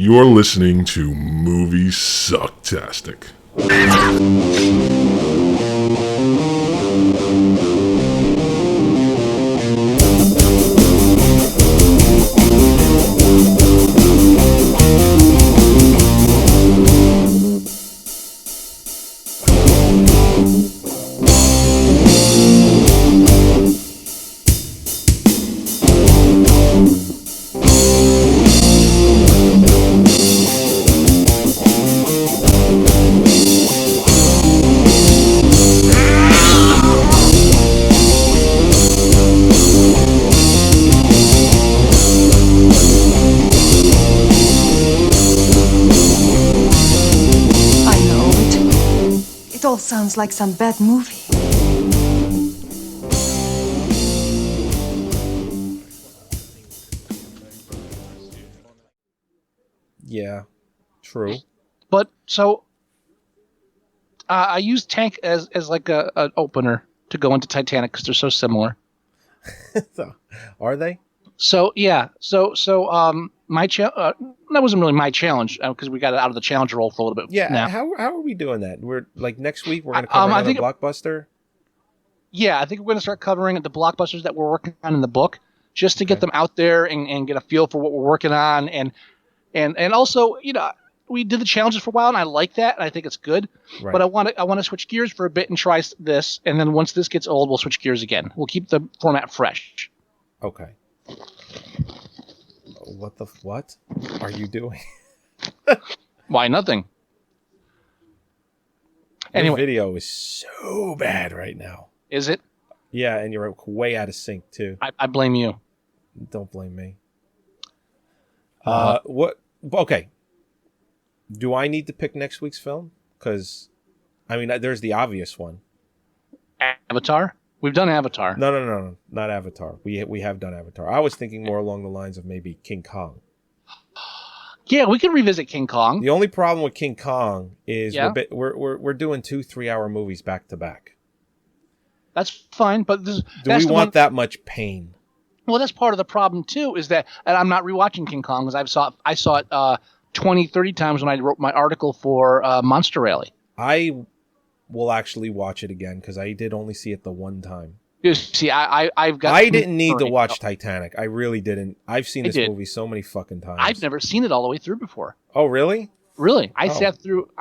You're listening to Moviesucktastic. It all sounds like some bad movie. Yeah, true. But so I use Tank as like an opener to go into Titanic because they're so similar. Are they? So yeah, so my that wasn't really my challenge because we got out of the challenge role for a little bit. Yeah. Now. How are we doing that? We're like next week we're gonna cover another blockbuster. Yeah, I think we're gonna start covering the blockbusters that we're working on in the book, just to get them out there and get a feel for what we're working on, and also we did the challenges for a while and I like that and I think it's good. Right. But I want to switch gears for a bit and try this, and then once this gets old, we'll switch gears again. We'll keep the format fresh. Okay. What are you doing? Why, nothing. Anyway, your video is so bad right now. Is it? Yeah, and you're way out of sync too. I blame you. Don't blame me. What? Okay. Do I need to pick next week's film? Because, I mean, there's the obvious one. Avatar? We've done Avatar. No, not Avatar. We have done Avatar. I was thinking more along the lines of maybe King Kong. Yeah, we can revisit King Kong. The only problem with King Kong is we're doing 2 3-hour movies back to back. That's fine, but do we want that much pain? Well, that's part of the problem too. Is that, and I'm not rewatching King Kong because I saw it 20, 30 times when I wrote my article for Monster Rally. I will actually watch it again because I did only see it the one time. You see, I didn't need to watch Titanic. I really didn't. I've seen this movie so many fucking times. I've never seen it all the way through before. Oh, really? Really? I sat through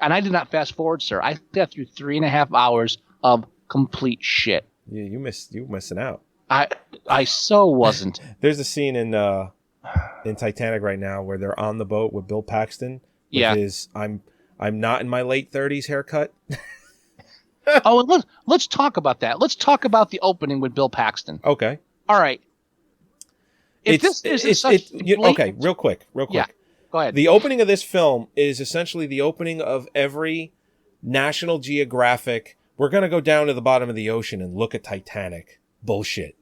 and I did not fast forward, sir. I sat through 3.5 hours of complete shit. Yeah, you missing out. I so wasn't. There's a scene in Titanic right now where they're on the boat with Bill Paxton with his I'm not in my late 30s haircut. Oh, and let's talk about that. Let's talk about the opening with Bill Paxton. Okay. All right. Okay, real quick. Yeah, go ahead. The opening of this film is essentially the opening of every National Geographic, we're going to go down to the bottom of the ocean and look at Titanic bullshit.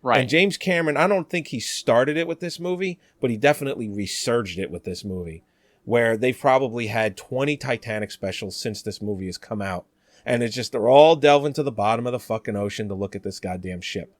Right. And James Cameron, I don't think he started it with this movie, but he definitely resurged it with this movie, where they've probably had 20 Titanic specials since this movie has come out. And it's just, they're all delving to the bottom of the fucking ocean to look at this goddamn ship.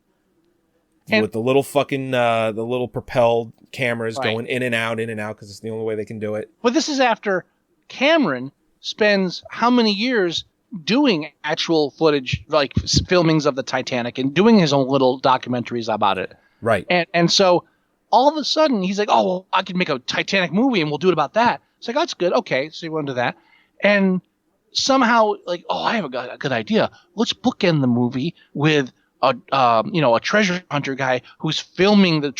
With the little fucking, the little propelled cameras going in and out, because it's the only way they can do it. But this is after Cameron spends how many years doing actual footage, like filmings of the Titanic, and doing his own little documentaries about it. Right. And so all of a sudden he's like, oh, well, I can make a Titanic movie and we'll do it about that. It's like, oh, that's good. Okay. So he went into that. And somehow, like, oh, I have a good idea. Let's bookend the movie with a treasure hunter guy who's filming the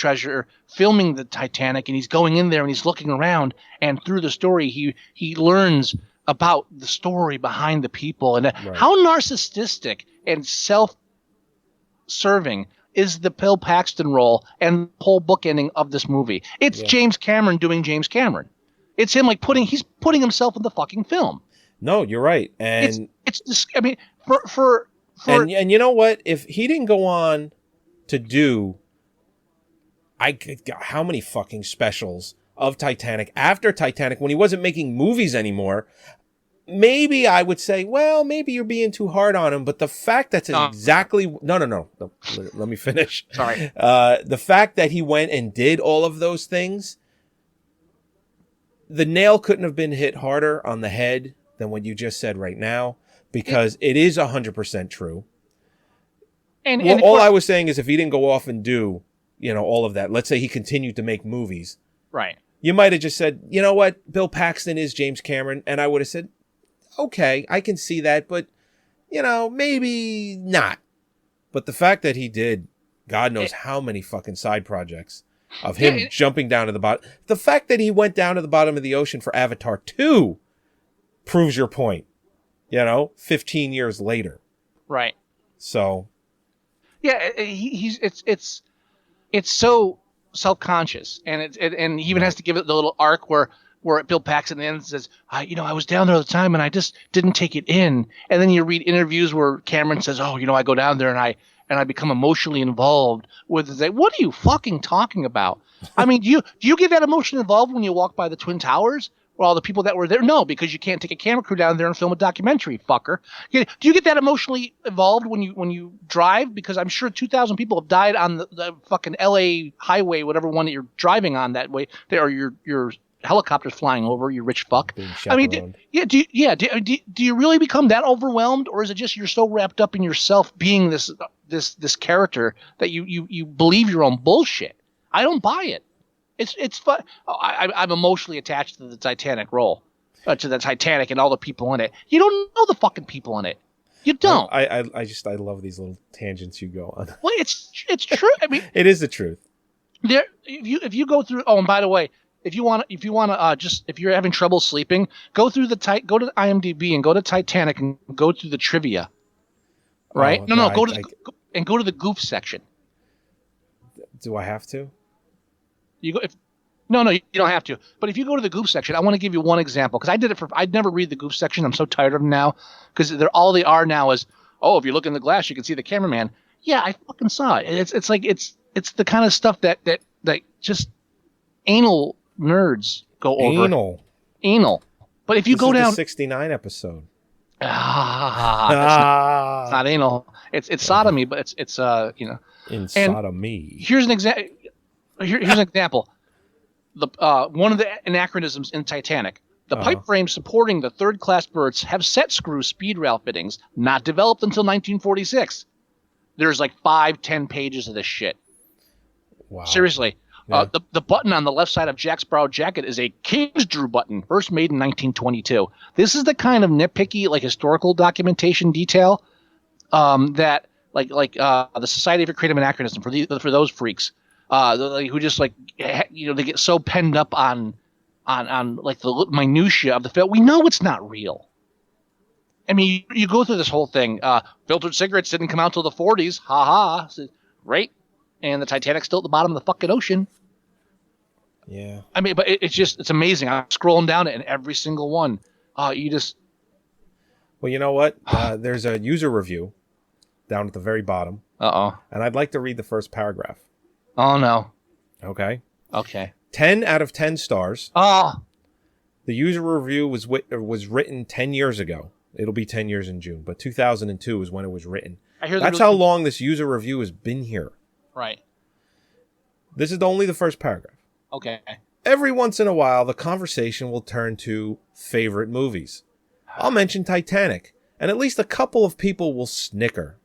Titanic, and he's going in there and he's looking around, and through the story he learns about the story behind the people, and how narcissistic and self-serving is the Bill Paxton role and the whole bookending of this movie. It's James Cameron doing James Cameron. It's him he's putting himself in the fucking film. No, you're right. And it's just, I mean, for and you know what? If he didn't go on to do how many fucking specials of Titanic after Titanic when he wasn't making movies anymore, maybe I would say, well, maybe you're being too hard on him. But the fact that's exactly no. Let me finish. Sorry. The fact that he went and did all of those things the nail couldn't have been hit harder on the head than what you just said right now, because it is 100% true. And all I was saying is if he didn't go off and do, all of that, let's say he continued to make movies. Right. You might have just said, you know what, Bill Paxton is James Cameron. And I would have said, okay, I can see that, but, maybe not. But the fact that he did, God knows how many fucking side projects of him jumping down to the bottom. The fact that he went down to the bottom of the ocean for Avatar 2 proves your point, 15 years later. Right. So. Yeah, it's so self-conscious, and and he even has to give it the little arc where Bill Paxton then says, I was down there all the time and I just didn't take it in. And then you read interviews where Cameron says, I go down there and I become emotionally involved with it. What are you fucking talking about? I mean, do you get that emotionally involved when you walk by the Twin Towers? Or all the people that were there? No, because you can't take a camera crew down there and film a documentary, fucker. Do you get that emotionally involved when you drive? Because I'm sure 2,000 people have died on the fucking LA highway, whatever one that you're driving on that way. Or your helicopter's flying over, you rich fuck. I mean, do you really become that overwhelmed, or is it just you're so wrapped up in yourself being this character that you believe your own bullshit? I don't buy it. It's fun. I'm emotionally attached to the Titanic role, to the Titanic and all the people in it. You don't know the fucking people in it. You don't. I love these little tangents you go on. Well, it's true. I mean, it is the truth. If you go through. Oh, and by the way, if you want to if you're having trouble sleeping, go to IMDb and go to Titanic and go through the trivia. Right? Go to the goof section. Do I have to? No, you don't have to. But if you go to the goof section, I want to give you one example because I'd never read the goof section. I'm so tired of them now because all they are now is, if you look in the glass, you can see the cameraman. Yeah, I fucking saw it. It's like it's the kind of stuff that just anal nerds go over. Anal. But if you go down the 69 episode. It's not anal. It's sodomy, but it's in sodomy. Here's an example. Here's an example. One of the anachronisms in Titanic. The pipe frames supporting the third-class berths have set screw speed rail fittings, not developed until 1946. There's like 5-10 pages of this shit. Wow. Seriously. Yeah. The button on the left side of Jack Sparrow jacket is a Kingsdrew button, first made in 1922. This is the kind of nitpicky, historical documentation detail that, the Society for Creative Anachronism, for those freaks. Who just they get so penned up on the minutia of the film. We know it's not real. I mean, you go through this whole thing. Filtered cigarettes didn't come out till the 40s. Ha ha. Right? And the Titanic's still at the bottom of the fucking ocean. Yeah. I mean, but it's amazing. I'm scrolling down it, and every single one, Well, you know what? There's a user review down at the very bottom. Uh-oh. And I'd like to read the first paragraph. Oh, no. Okay. 10 out of 10 stars. Oh. The user review was written 10 years ago. It'll be 10 years in June, but 2002 is when it was written. That's how long this user review has been here. Right. This is only the first paragraph. Okay. Every once in a while, the conversation will turn to favorite movies. I'll mention Titanic, and at least a couple of people will snicker.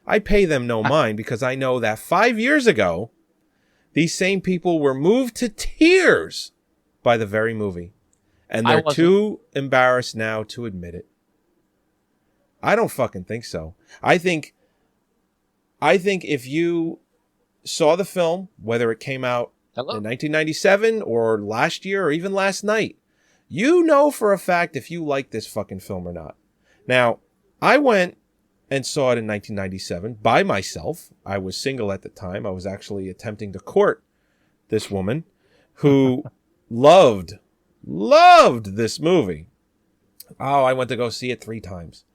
I pay them no mind because I know that 5 years ago, these same people were moved to tears by the very movie. And they're too embarrassed now to admit it. I don't fucking think so. I think if you saw the film, whether it came out in 1997 or last year or even last night, you know for a fact if you like this fucking film or not. Now, I went and saw it in 1997 by myself. I was single at the time. I was actually attempting to court this woman who loved this movie. Oh, I went to go see it 3 times.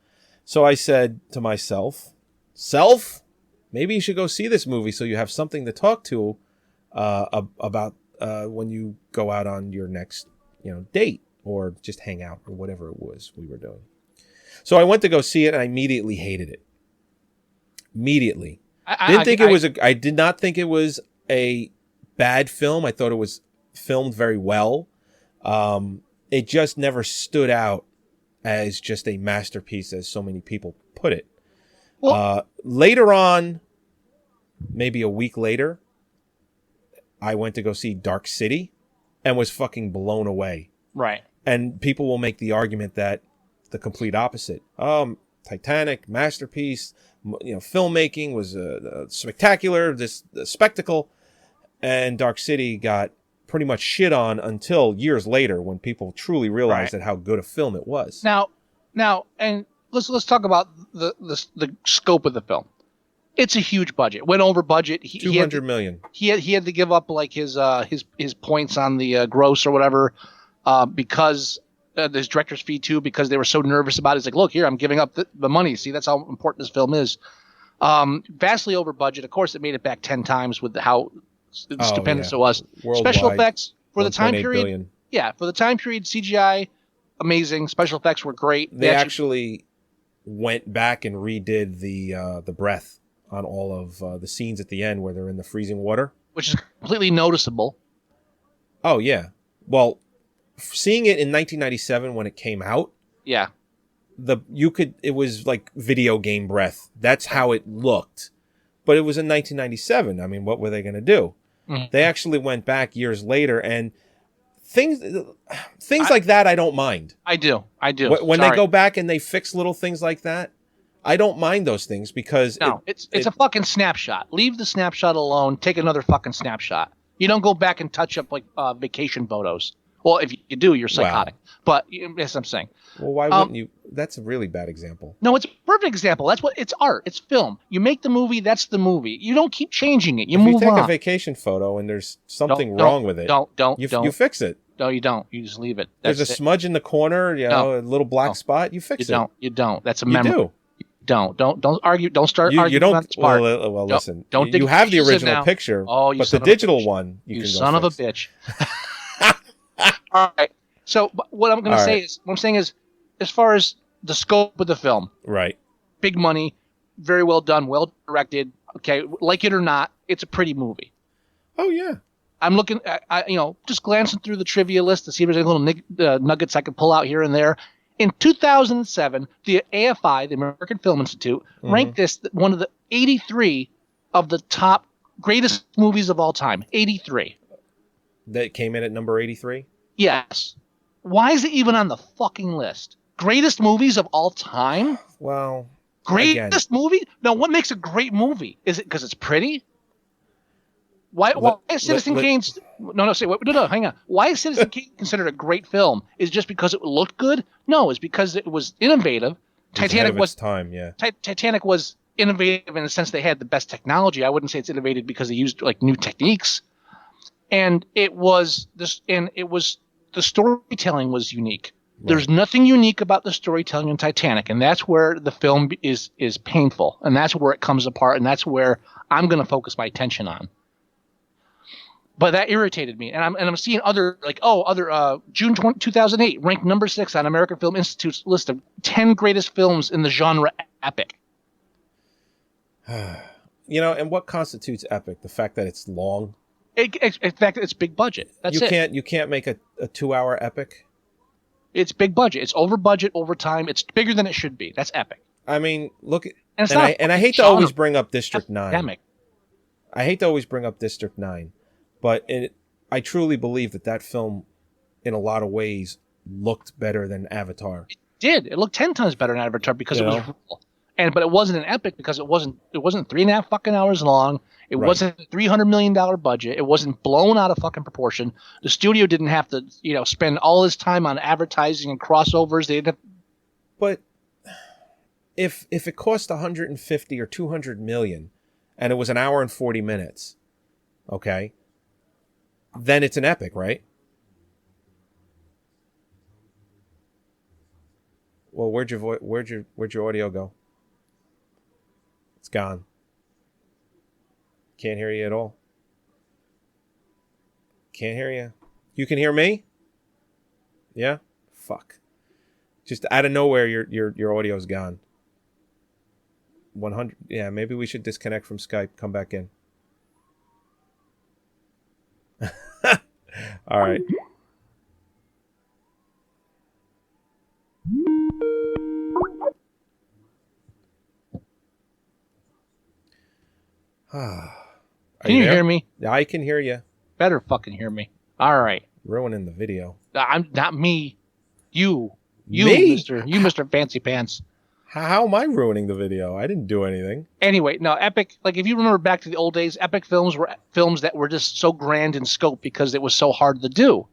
So I said to myself, maybe you should go see this movie so you have something to talk to about when you go out on your next, date or just hang out or whatever it was we were doing. So I went to go see it and I immediately hated it. Immediately. I did not think it was a bad film. I thought it was filmed very well. It just never stood out as just a masterpiece, as so many people put it. Well, Later on, maybe a week later, I went to go see Dark City and was fucking blown away. right. And people will make the argument that the complete opposite. Titanic, masterpiece, filmmaking was spectacular, this spectacle. And Dark City got pretty much shit on until years later when people truly realized that how good a film it was. Now, and let's talk about the scope of the film. It's a huge budget. Went over budget. $200 million. He had to give up like his points on the gross or whatever because his director's fee too, because they were so nervous about it. It's like, look here, I'm giving up the money. See, that's how important this film is. Vastly over budget. Of course, it made it back 10 times with how stupendous it was. Worldwide, special effects for the time period. Billion. Yeah, for the time period, CGI, amazing. Special effects were great. They actually went back and redid the breath on all of the scenes at the end where they're in the freezing water, which is completely noticeable. Oh yeah, well, seeing it in 1997 when it came out, yeah, it was like video game breath. That's how it looked, but it was in 1997. I mean, what were they going to do? Mm-hmm. They actually went back years later, and things like that I don't mind. I do. When they go back and they fix little things like that, I don't mind those things because it's a fucking snapshot. Leave the snapshot alone. Take another fucking snapshot. You don't go back and touch up like vacation photos. Well, if you do, you're psychotic. Wow. But yes, I'm saying. Well, why wouldn't you? That's a really bad example. No, it's a perfect example. That's what it's art. It's film. You make the movie. That's the movie. You don't keep changing it. You move on. If you take a vacation photo and there's something wrong with it, you fix it. No, you don't. You just leave it. There's a smudge in the corner, a little black spot. You fix it. You don't. That's a memory. You do. Don't argue. Don't start arguing. You don't. On this part. Well, listen. Don't you have the original picture, but the digital one, you son of a bitch. All right. So what I'm going to say is, what I'm saying is, as far as the scope of the film, right? Big money, very well done, well directed. Okay, like it or not, it's a pretty movie. Oh yeah. I'm looking at, just glancing through the trivia list to see if there's any little nuggets I can pull out here and there. In 2007, the AFI, the American Film Institute, ranked this one of the 83 of the top greatest movies of all time. 83. That came in at number 83? Yes. Why is it even on the fucking list? Greatest movies of all time? Well, greatest movie? Now, what makes a great movie? Is it because it's pretty? Why is Citizen Kane? Hang on. Why is Citizen Kane considered a great film? Is it just because it looked good? No, it's because it was innovative. Titanic was time, yeah. Titanic was innovative in the sense they had the best technology. I wouldn't say it's innovative because they used like new techniques, and the storytelling was unique. Right. There's nothing unique about the storytelling in Titanic, and that's where the film is painful, and that's where it comes apart, and that's where I'm going to focus my attention on. But that irritated me, and I'm seeing June 2008 ranked number 6 on American Film Institute's list of 10 greatest films in the genre epic. And what constitutes epic? The fact that it's long. In fact, it's big budget. That's it. You can't make a 2-hour epic. It's big budget. It's over budget, over time. It's bigger than it should be. That's epic. I mean, look at and I hate to always bring up District 9. Epidemic. I hate to always bring up District 9. But I truly believe that film, in a lot of ways, looked better than Avatar. It did. It looked 10 times better than Avatar because it was real. But it wasn't an epic because it wasn't 3.5 fucking hours long. It wasn't a $300 million budget. It wasn't blown out of fucking proportion. The studio didn't have to, spend all this time on advertising and crossovers. They didn't have... But if it cost 150 or 200 million, and it was an hour and 40 minutes, okay, then it's an epic, right? Well, where'd your audio go? It's gone. Can't hear you at all. Can't hear you. You can hear me? Yeah? Fuck. Just out of nowhere, your audio's gone. 100. Yeah, maybe we should disconnect from Skype. Come back in. All right. Are Can you there? hear me? I can hear you. Better fucking hear me. All right. Ruining the video. I'm not me. You, Me? Mister Fancy Pants. How am I ruining the video? I didn't do anything. Anyway, no, Epic. Like if you remember back to the old days, Epic films were films that were just so grand in scope because it was so hard to do.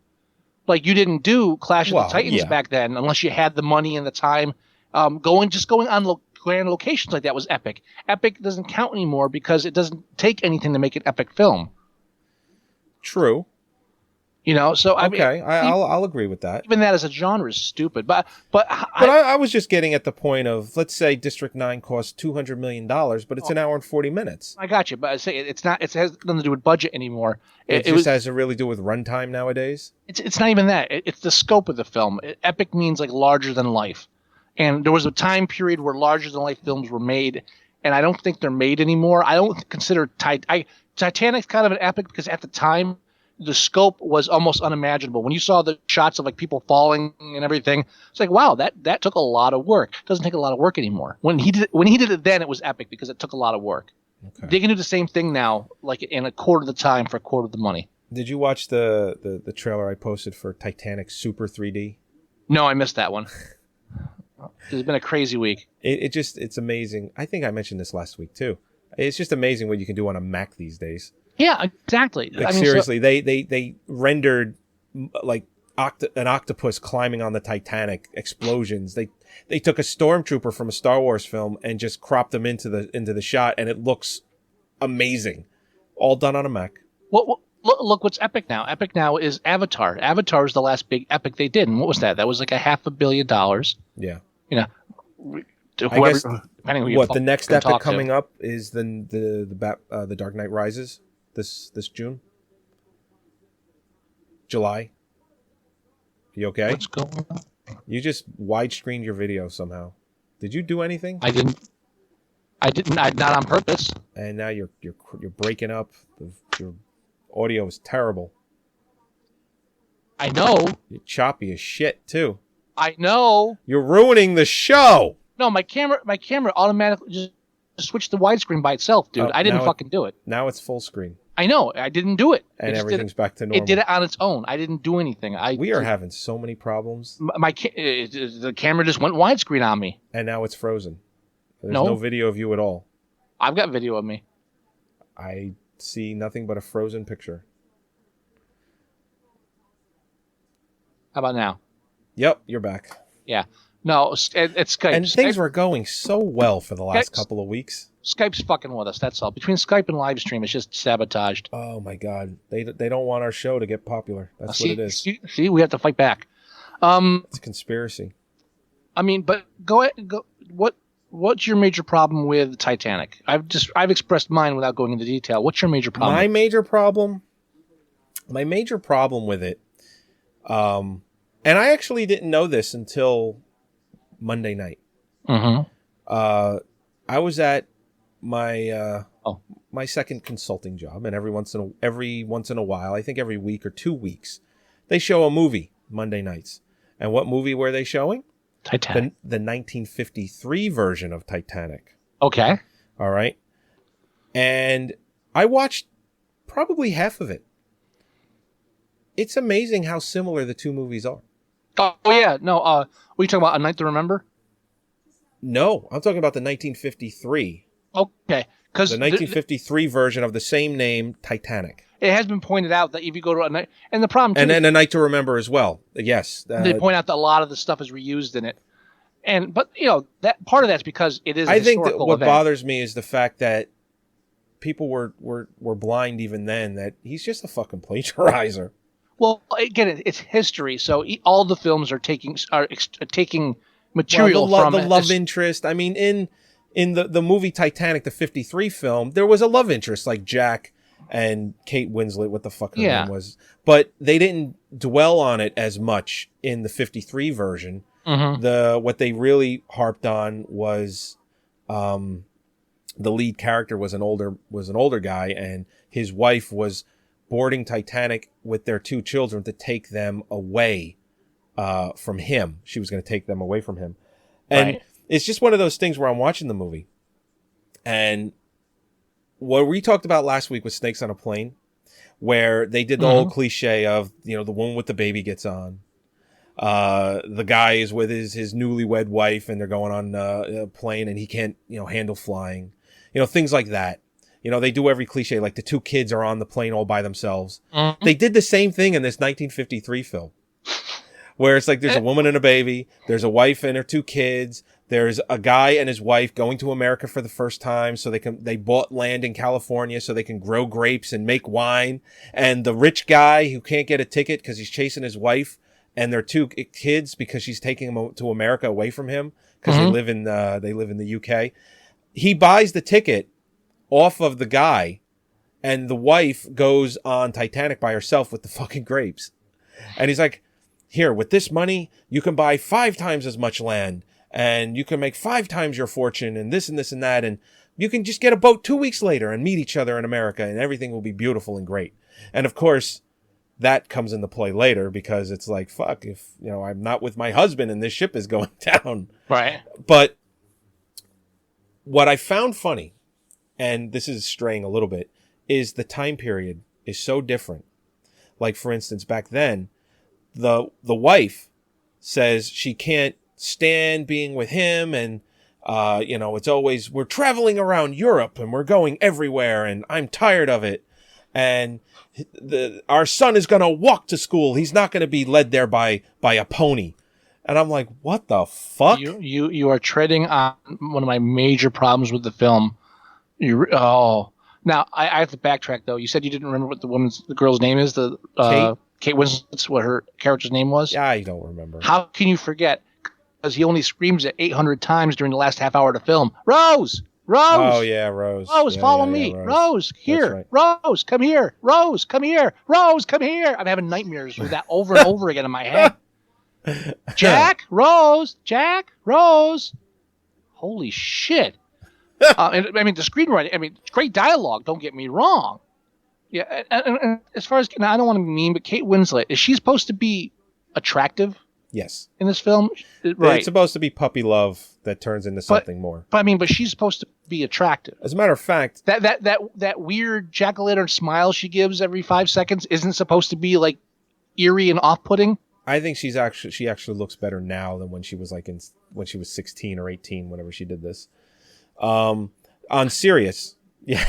Like you didn't do Clash of the Titans back then unless you had the money and the time. Going on grand locations like that was epic. Epic doesn't count anymore because it doesn't take anything to make an epic film. True. So I mean, I'll agree with that. Even that as a genre is stupid. But I was just getting at the point of, let's say District 9 costs $200 million, but it's an hour and 40 minutes. I got you, but I say it's not. It has nothing to do with budget anymore. It just has to really do with runtime nowadays. It's not even that. It's the scope of the film. Epic means like larger than life, and there was a time period where larger than life films were made, and I don't think they're made anymore. I don't consider Titanic's kind of an epic because at the time the scope was almost unimaginable. When you saw the shots of like people falling and everything, it's like, wow, that took a lot of work. It doesn't take a lot of work anymore. When he did it then, it was epic because it took a lot of work. Okay. They can do the same thing now, like in a quarter of the time for a quarter of the money. Did you watch the trailer I posted for Titanic Super 3D? No, I missed that one. It's been a crazy week. It's amazing. I think I mentioned this last week too. It's just amazing what you can do on a Mac these days. Yeah, exactly. Like, seriously, they rendered like an octopus climbing on the Titanic, explosions. They took a stormtrooper from a Star Wars film and just cropped them into the shot, and it looks amazing. All done on a Mac. Well, look what's epic now. Epic now is Avatar. Avatar is the last big epic they did, and what was that? That was like $500 million. Yeah. I guess, depending on who you the next epic coming up is the Dark Knight Rises. This June? July? You okay? What's going on? You just widescreened your video somehow. Did you do anything? I didn't. Not on purpose. And now you're breaking up. Your audio is terrible. I know. You're choppy as shit too. I know. You're ruining the show. No, my camera automatically just switched to widescreen by itself, dude. I didn't fucking do it. Now it's full screen. I know. I didn't do it. And everything's back to normal. It did it on its own. I didn't do anything. We are having so many problems. The camera just went widescreen on me. And now it's frozen. There's no video of you at all. I've got video of me. I see nothing but a frozen picture. How about now? Yep, you're back. Yeah. No, it's Skype. And things were going so well for the last couple of weeks. Skype's fucking with us, that's all. Between Skype and live stream, it's just sabotaged. Oh my God. They don't want our show to get popular. That's what it is. See, we have to fight back. It's a conspiracy. I mean, but go. What's your major problem with Titanic? I've expressed mine without going into detail. What's your major problem? My major problem with it, and I actually didn't know this until Monday night. Mm-hmm. I was at my my second consulting job, and every once in a while, I think every week or 2 weeks, they show a movie Monday nights. And what movie were they showing? Titanic. The 1953 version of Titanic. Okay. All right. And I watched probably half of it. It's amazing how similar the two movies are. Oh, yeah. No, were you talking about A Night to Remember? No, I'm talking about the 1953. Okay. The 1953 version of the same name, Titanic. It has been pointed out that if you go to A Night... And the problem, too... And then A Night to Remember as well. Yes. They point out that a lot of the stuff is reused in it. But, that part of that's because it is a historical think that what event. bothers me is the fact that people were blind even then, that he's just a fucking plagiarizer. Well, again, it's history, so all the films are taking material from the love interest. I mean, in the movie Titanic, the 53 film, there was a love interest like Jack and Kate Winslet, what the fuck her name was. But they didn't dwell on it as much in the 53 version. Mm-hmm. What they really harped on was the lead character was an older guy, and his wife was boarding Titanic with their two children to take them away from him. She was going to take them away from him. And It's just one of those things where I'm watching the movie, and what we talked about last week with Snakes on a Plane, where they did the old cliche of, the woman with the baby gets on. The guy is with his newlywed wife and they're going on a plane and he can't, handle flying. Things like that. They do every cliche, like the two kids are on the plane all by themselves. Mm-hmm. They did the same thing in this 1953 film. Where it's like there's a woman and a baby, there's a wife and her two kids, there's a guy and his wife going to America for the first time, so they bought land in California so they can grow grapes and make wine, and the rich guy who can't get a ticket because he's chasing his wife and their two kids because she's taking them to America away from him because they live in the UK. He buys the ticket off of the guy, and the wife goes on Titanic by herself with the fucking grapes, and he's like, here, with this money, you can buy 5 times as much land and you can make 5 times your fortune and this and this and that. And you can just get a boat 2 weeks later and meet each other in America and everything will be beautiful and great. And of course, that comes into play later because it's like, fuck, if, I'm not with my husband and this ship is going down. Right. But what I found funny, and this is straying a little bit, is the time period is so different. Like, for instance, back then, the wife says she can't stand being with him and it's always we're traveling around Europe and we're going everywhere and I'm tired of it, and our son is going to walk to school, he's not going to be led there by a pony. And I'm like, what the fuck? You are treading on one of my major problems with the film. Now I have to backtrack though. You said you didn't remember what the girl's name is. Kate Winslet's what her character's name was? Yeah, I don't remember. How can you forget? Because he only screams it 800 times during the last half hour of the film. Rose! Rose! Oh, yeah, Rose. Rose, follow me. Rose, here. Right. Rose, come here. Rose, come here. Rose, come here. I'm having nightmares with that over and over again in my head. Jack, Rose, Jack, Rose. Holy shit. The screenwriting, it's great dialogue, don't get me wrong. Yeah, and as far as, I don't want to be mean, but Kate Winslet, is she supposed to be attractive? Yes. In this film? Right. It's supposed to be puppy love that turns into something more. But she's supposed to be attractive. As a matter of fact. That weird jack-o'-lantern smile she gives every 5 seconds isn't supposed to be, like, eerie and off-putting? I think she actually looks better now than when she was, when she was 16 or 18, whenever she did this. On Sirius. Yeah.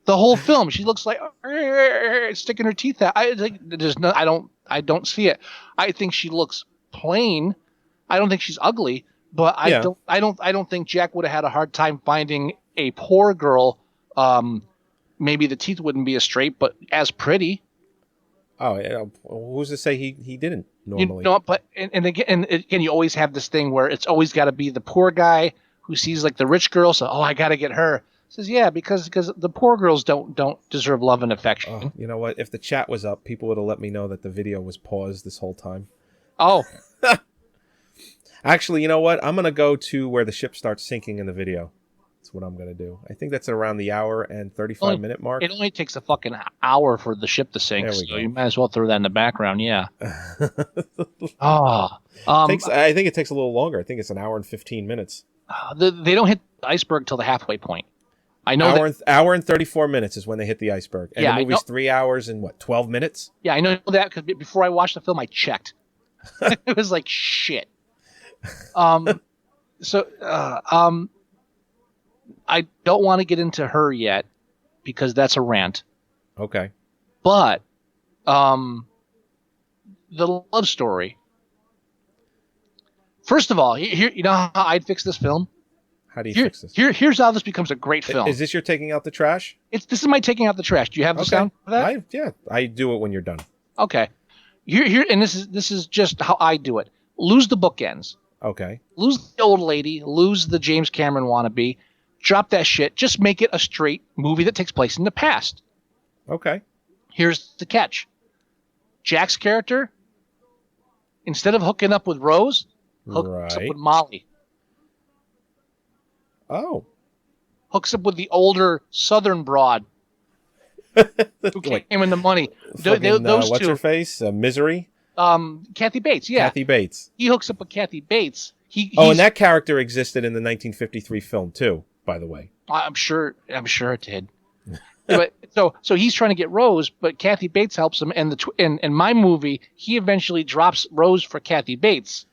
The whole film, she looks like sticking her teeth out. I don't see it. I think she looks plain. I don't think she's ugly, but I don't think Jack would have had a hard time finding a poor girl. Maybe the teeth wouldn't be as straight, but as pretty. Oh, yeah. Who's to say he didn't normally? But and again, you always have this thing where it's always got to be the poor guy who sees like the rich girl. So, I got to get her. Says, yeah, because the poor girls don't deserve love and affection. Oh, you know what? If the chat was up, people would have let me know that the video was paused this whole time. Oh. Actually, you know what? I'm going to go to where the ship starts sinking in the video. That's what I'm going to do. I think that's around the hour and 35-minute mark. It only takes a fucking hour for the ship to sink, so you might as well throw that in the background, yeah. I think it takes a little longer. I think it's an hour and 15 minutes. They don't hit the iceberg till the halfway point. I know hour and 34 minutes is when they hit the iceberg. And the movie's 3 hours and 12 minutes? Yeah, I know that because before I watched the film, I checked. It was like, shit. I don't want to get into her yet because that's a rant. Okay. But the love story. First of all, here, you know how I'd fix this film? How do you fix this? Here's how this becomes a great film. Is this your taking out the trash? This is my taking out the trash. Do you have the sound for that? I do it when you're done. Okay. Here, and this is just how I do it. Lose the bookends. Okay. Lose the old lady. Lose the James Cameron wannabe. Drop that shit. Just make it a straight movie that takes place in the past. Okay. Here's the catch. Jack's character, instead of hooking up with Rose, hooks up with Molly. Oh. Hooks up with the older Southern broad who came in the money. Those what's two. Her face? Misery? Kathy Bates, yeah. Kathy Bates. He hooks up with Kathy Bates. And that character existed in the 1953 film, too, by the way. I'm sure it did. But so he's trying to get Rose, but Kathy Bates helps him. And in my movie, he eventually drops Rose for Kathy Bates.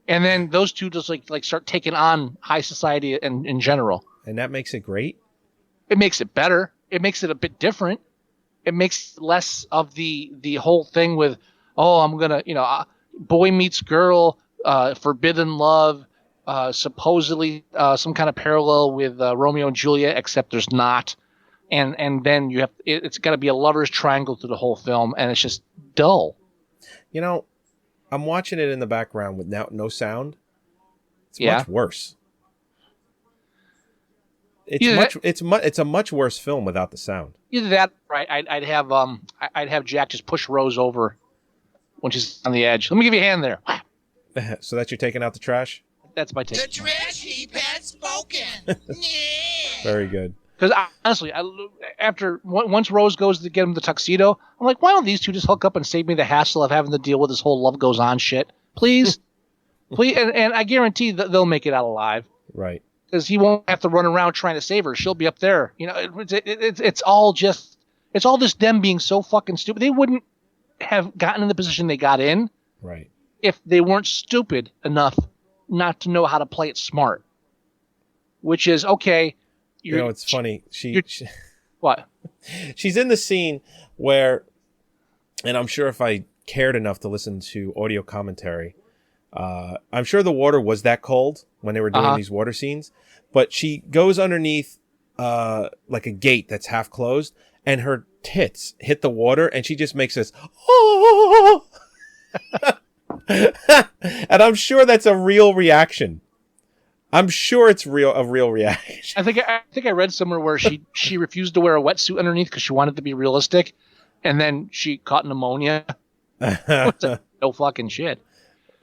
And then those two just like start taking on high society in general. And that makes it great? It makes it better. It makes it a bit different. It makes less of the whole thing with, I'm going to, boy meets girl, forbidden love, supposedly some kind of parallel with Romeo and Juliet, except there's not. And then it's got to be a lover's triangle through the whole film, and it's just dull. I'm watching it in the background with no sound. It's much worse. It's a much worse film without the sound. Either that, right? I'd have Jack just push Rose over when she's on the edge. Let me give you a hand there. So that you're taking out the trash? That's my take. The trash heap has spoken. Yeah. Very good. Because honestly, once Rose goes to get him the tuxedo, I'm like, why don't these two just hook up and save me the hassle of having to deal with this whole love goes on shit, please, please, and I guarantee that they'll make it out alive, right? Because he won't have to run around trying to save her. She'll be up there. It's all just them being so fucking stupid. They wouldn't have gotten in the position they got in, right, if they weren't stupid enough not to know how to play it smart. Which is okay. It's funny. What? She's in the scene where, and I'm sure if I cared enough to listen to audio commentary, I'm sure the water was that cold when they were doing these water scenes, but she goes underneath like a gate that's half closed, and her tits hit the water, and she just makes this, oh! And I'm sure that's a real reaction. I'm sure it's a real reaction. I think I read somewhere where she refused to wear a wetsuit underneath because she wanted to be realistic, and then she caught pneumonia. No fucking shit.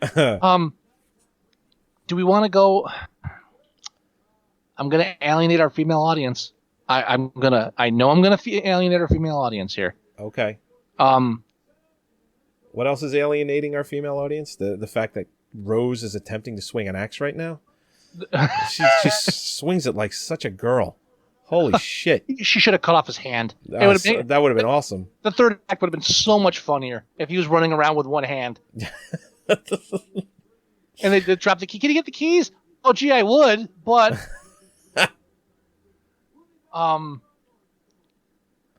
Do we want to go? I'm gonna alienate our female audience. I know I'm gonna alienate our female audience here. Okay. What else is alienating our female audience? The fact that Rose is attempting to swing an axe right now. She swings it like such a girl. Holy shit. She should have cut off his hand. That would have been awesome. The third act would have been so much funnier if he was running around with one hand. And they drop the key. Can you get the keys? Oh, gee, I would, but... And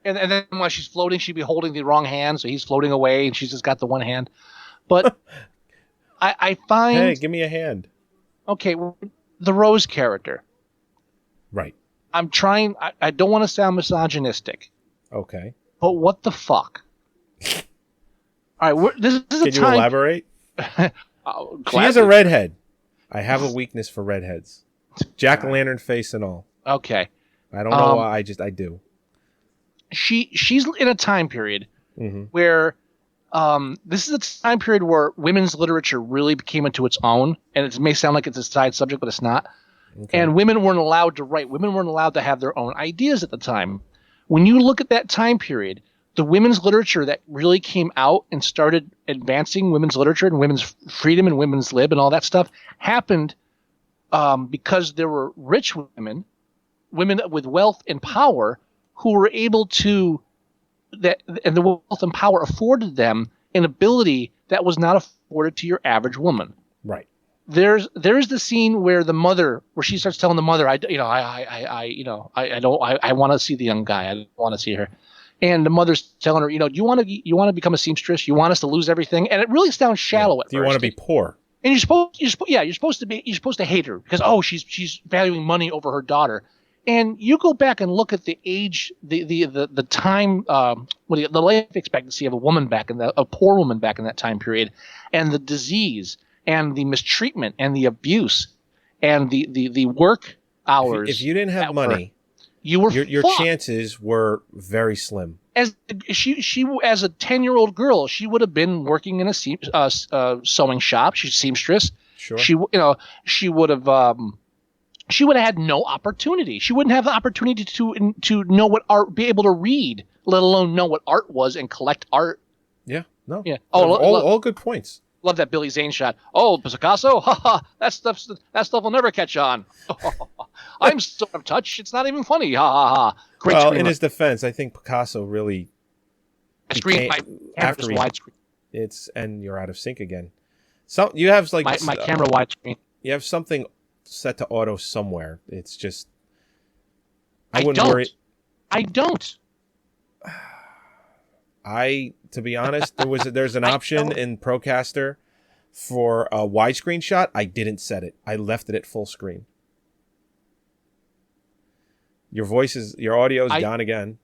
then while she's floating, she'd be holding the wrong hand, so he's floating away, and she's just got the one hand. But I find... Hey, give me a hand. Okay, the Rose character. Right. I'm trying... I don't want to sound misogynistic. Okay. But what the fuck? All right, this is a time... Can you elaborate? She is a redhead. I have a weakness for redheads. Jack-o'-lantern face and all. Okay. I don't know why, I do. She's in a time period where this is a time period where women's literature really came into its own, and it may sound like it's a side subject, but it's not. Okay. And women weren't allowed to write. Women weren't allowed to have their own ideas at the time. When you look at that time period, the women's literature that really came out and started advancing women's literature and women's freedom and women's lib and all that stuff happened because there were rich women with wealth and power who were able to and the wealth and power afforded them an ability that was not afforded to your average woman. Right. There's the scene where she starts telling the mother, I want to see the young guy. I don't want to see her. And the mother's telling her, you want to become a seamstress? You want us to lose everything? And it really sounds shallow at first. Do you want to be poor? And you're supposed to hate her because she's valuing money over her daughter. And you go back and look at the age, the time, the life expectancy of a woman a poor woman back in that time period, and the disease and the mistreatment and the abuse and the work hours. If you didn't have money, your chances were very slim. As she as a 10-year-old girl, she would have been working in a sewing shop. She's a seamstress. Sure. She would have. She would have had no opportunity. She wouldn't have the opportunity to know what art, be able to read, let alone know what art was and collect art. Yeah. No. Yeah. All good points. love that Billy Zane shot. Oh, Picasso, ha ha, that stuff will never catch on. I'm so out of touch. It's not even funny. Ha ha ha. Great Well, screenwriting. in his defense, I think Picasso really Screen my after camera's widescreen. and you're out of sync again. So you have like My camera widescreen. you have something set to auto somewhere. It's just I wouldn't don't. worry. I don't. To be honest, there's an option in Procaster for a widescreen shot. I didn't set it. I left it at full screen. Your audio is gone again.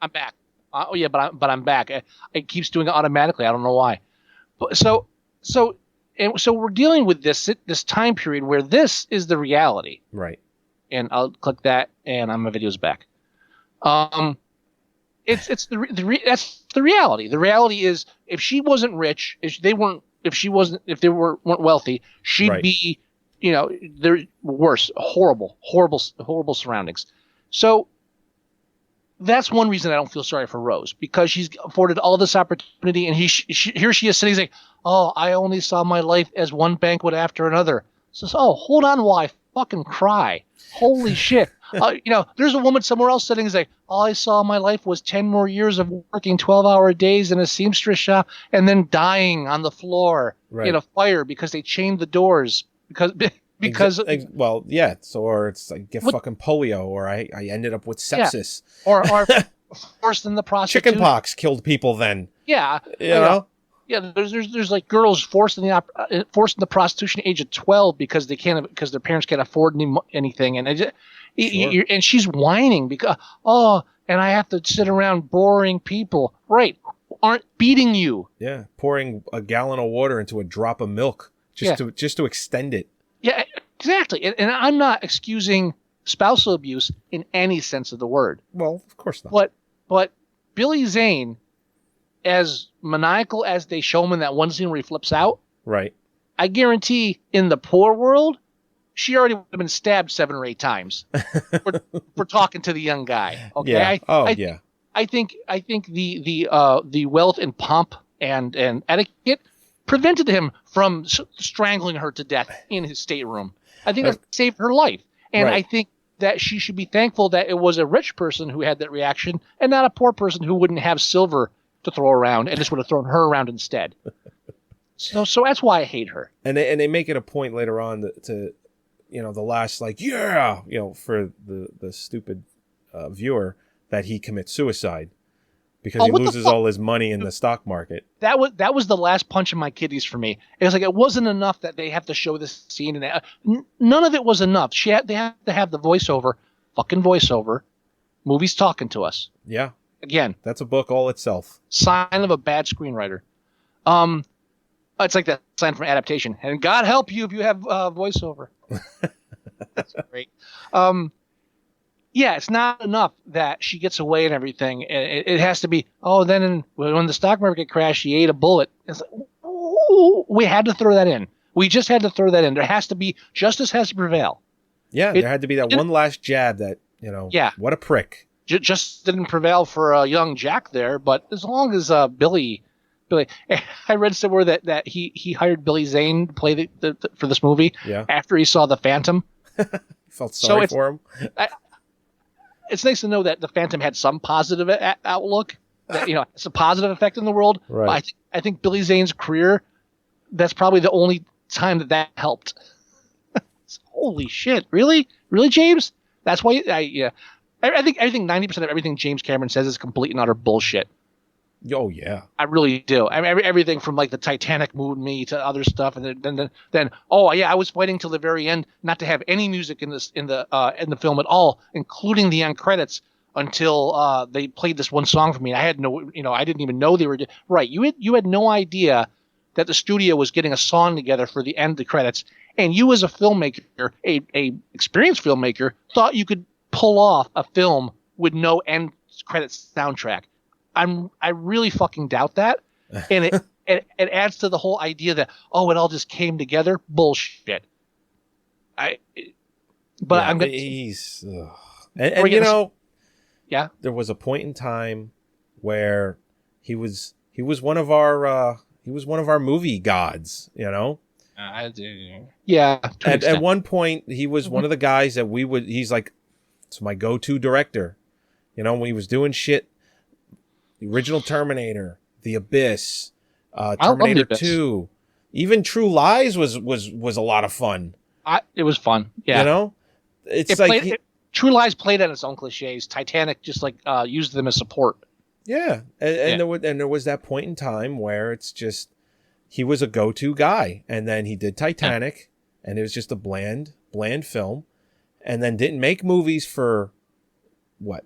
I'm back. Oh yeah, but I'm back. It keeps doing it automatically. I don't know why. But so we're dealing with this time period where this is the reality. Right. And I'll click that, and my video's back. It's that's the reality. The reality is, if she wasn't rich, if they weren't wealthy, she'd Right. be, they're worse, horrible surroundings. So that's one reason I don't feel sorry for Rose, because she's afforded all this opportunity, and here she is sitting saying, "Oh, I only saw my life as one banquet after another." Says, "Oh, hold on while I fucking cry. Holy shit." There's a woman somewhere else sitting and saying, "All I saw in my life was 10 more years of working 12-hour days in a seamstress shop and then dying on the floor in a fire because they chained the doors because well, yeah. So, or it's like get fucking polio, or I ended up with sepsis, or forced in the prostitution. Chickenpox killed people. Then yeah, you know. Yeah, there's like girls forced in the prostitution age of 12 because their parents can't afford anything, and and she's whining because and I have to sit around boring people, right? Aren't beating you. Yeah, pouring a gallon of water into a drop of milk just to extend it. Yeah, exactly. And I'm not excusing spousal abuse in any sense of the word. Well, of course not. But Billy Zane, as maniacal as they show him in that one scene where he flips out, right? I guarantee in the poor world, she already would have been stabbed 7 or 8 times for talking to the young guy. Okay. Yeah. I think the wealth and pomp and etiquette prevented him from strangling her to death in his stateroom. I think that saved her life. And I think that she should be thankful that it was a rich person who had that reaction and not a poor person who wouldn't have silver to throw around and just would have thrown her around instead. So that's why I hate her. And they make it a point later on to the last for the stupid viewer that he commits suicide because he loses all his money in the stock market. That was the last punch in my kidneys for me. It was like it wasn't enough that they have to show this scene, and none of it was enough. They have to have the fucking voiceover. Movies talking to us. Yeah. Again, that's a book all itself. Sign of a bad screenwriter. It's like that sign from Adaptation. And God help you if you have voiceover. That's great. Yeah, it's not enough that she gets away and everything. It has to be, then when the stock market crashed, she ate a bullet. It's like, we had to throw that in. We just had to throw that in. There has to be, justice has to prevail. Yeah, there had to be that one last jab that, what a prick. Just didn't prevail for young Jack there, but as long as Billy, I read somewhere that he hired Billy Zane to play for this movie after he saw The Phantom. Felt sorry for him. It's nice to know that The Phantom had some positive outlook, that it's a positive effect in the world. Right. But I think Billy Zane's career, that's probably the only time that helped. Holy shit! Really, James? That's why I think 90% of everything James Cameron says is complete and utter bullshit. Oh yeah, I really do. I mean, everything from like the Titanic moved me to other stuff, and then I was fighting till the very end not to have any music in the film at all, including the end credits, until they played this one song for me. I had I didn't even know they were right. You had no idea that the studio was getting a song together for the end of the credits, and you as a filmmaker, a experienced filmmaker, thought you could pull off a film with no end credits soundtrack. I really fucking doubt that, and it adds to the whole idea that it all just came together. Bullshit. I'm gonna. There was a point in time where he was one of our He was one of our movie gods, you know? I do. Yeah. At one point, he was one of the guys that he's like, it's my go-to director. You know, when he was doing shit, the original Terminator, The Abyss, Terminator 2, even True Lies was a lot of fun. It was fun. Yeah. You know? True Lies played on its own cliches. Titanic just like used them as support. Yeah. And there was that point in time where it's just, he was a go-to guy. And then he did Titanic, and it was just a bland film. And then didn't make movies for, what,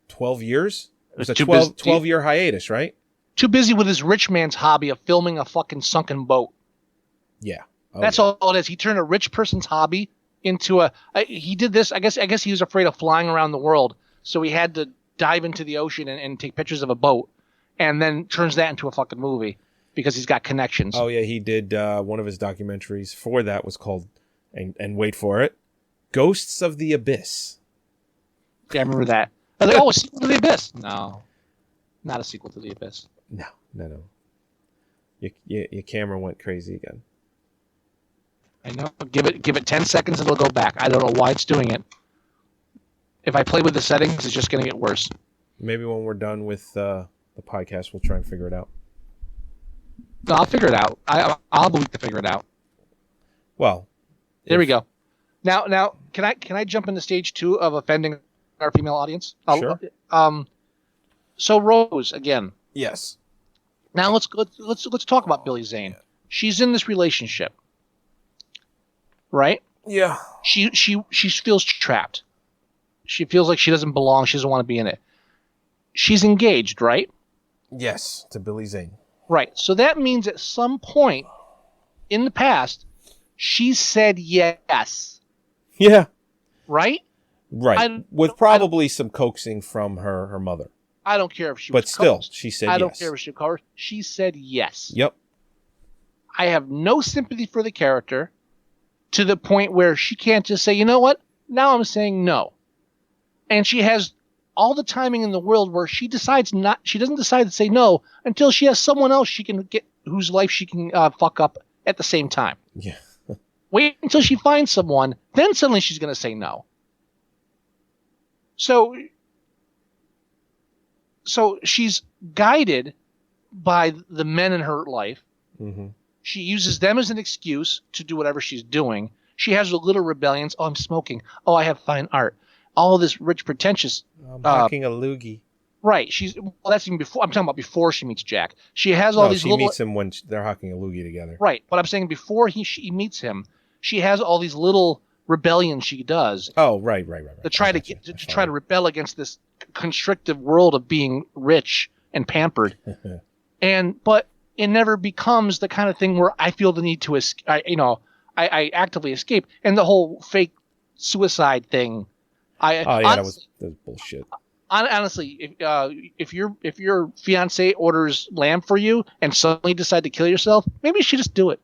12 years? It was a 12-year hiatus, right? Too busy with his rich man's hobby of filming a fucking sunken boat. Yeah. That's all it is. He turned a rich person's hobby into he did this. I guess he was afraid of flying around the world. So he had to dive into the ocean and take pictures of a boat, and then turns that into a fucking movie because he's got connections. Oh yeah. He did, one of his documentaries for that was called, and wait for it, Ghosts of the Abyss. Yeah, I remember that. I was like, a sequel to The Abyss. No, not a sequel to The Abyss. No. Your camera went crazy again. I know. Give it 10 seconds and it'll go back. I don't know why it's doing it. If I play with the settings, it's just going to get worse. Maybe when we're done with the podcast, we'll try and figure it out. No, I'll figure it out. I'll believe to figure it out. Well, there we go. Now, can I jump into stage 2 of offending our female audience? Sure. So Rose again. Yes. Now let's talk about Billy Zane. She's in this relationship, right? Yeah. She feels trapped. She feels like she doesn't belong. She doesn't want to be in it. She's engaged, right? Yes, to Billy Zane. Right. So that means at some point in the past, she said yes. Yeah. Right? Right. With probably some coaxing from her mother. I don't care if she was But still, coaxed. She said yes. I don't care if she was coaxed. She said yes. Yep. I have no sympathy for the character to the point where she can't just say, you know what? Now I'm saying no. And she has all the timing in the world where she doesn't decide to say no until she has someone else she can get whose life she can fuck up at the same time. Yeah. Wait until she finds someone, then suddenly she's going to say no. So she's guided by the men in her life. Mm-hmm. She uses them as an excuse to do whatever she's doing. She has a little rebellions. Oh, I'm smoking. Oh, I have fine art. All this rich, pretentious. I'm hacking a loogie. Right. That's even before. I'm talking about before she meets Jack. She has all these. She meets him when they're hacking a loogie together. Right. But I'm saying before she meets him, she has all these little rebellions she does. Oh, right. To try to rebel against this constrictive world of being rich and pampered, but it never becomes the kind of thing where I feel the need to escape. I actively escape, and the whole fake suicide thing. That was bullshit. Honestly, if your fiance orders lamb for you and suddenly decide to kill yourself, maybe you should just do it.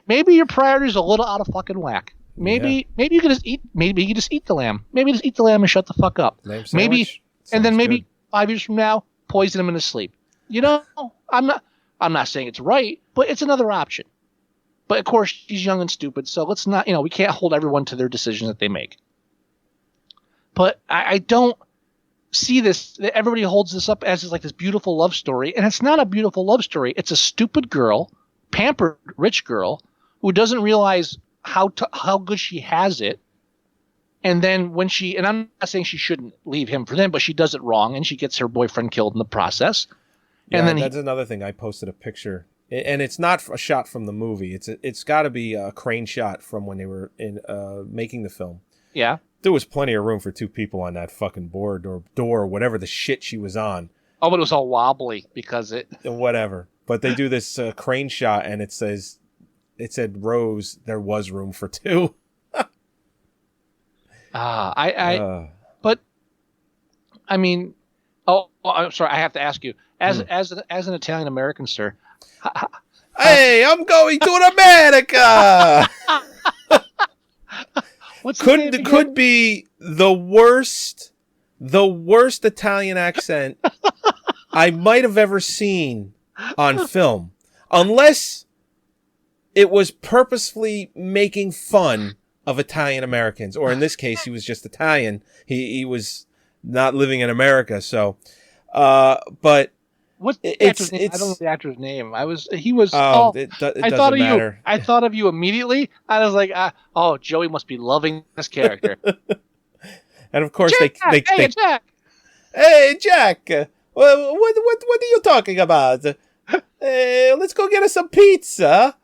Maybe your priorities are a little out of fucking whack. Maybe you could just eat. Maybe you just eat the lamb. Maybe just eat the lamb and shut the fuck up. Maybe, and then maybe 5 years from now, poison him in his sleep. You know, I'm not saying it's right, but it's another option. But of course, she's young and stupid, so let's not. We can't hold everyone to their decisions that they make. But I don't see this. Everybody holds this up as like this beautiful love story, and it's not a beautiful love story. It's a stupid girl, pampered rich girl, who doesn't realize how good she has it. And then and I'm not saying she shouldn't leave him for them, but she does it wrong, and she gets her boyfriend killed in the process. Yeah, and then that's another thing. I posted a picture, and it's not a shot from the movie. It's got to be a crane shot from when they were in making the film. Yeah. There was plenty of room for two people on that fucking board or door or whatever the shit she was on. Oh, but it was all wobbly because whatever. But they do this crane shot, and it said Rose, there was room for two. But I mean, I'm sorry. I have to ask you, as an Italian American, sir. Hey, I'm going to America. Could be the worst Italian accent I might have ever seen on film, unless it was purposefully making fun of Italian Americans, or in this case, he was just Italian. He was not living in America, so. But What's the it's actor's name? I don't know the actor's name. It doesn't matter. I thought of you immediately. I was like, Joey must be loving this character. And of course, Jack, they Jack. Hey, Jack, what are you talking about? Let's go get us some pizza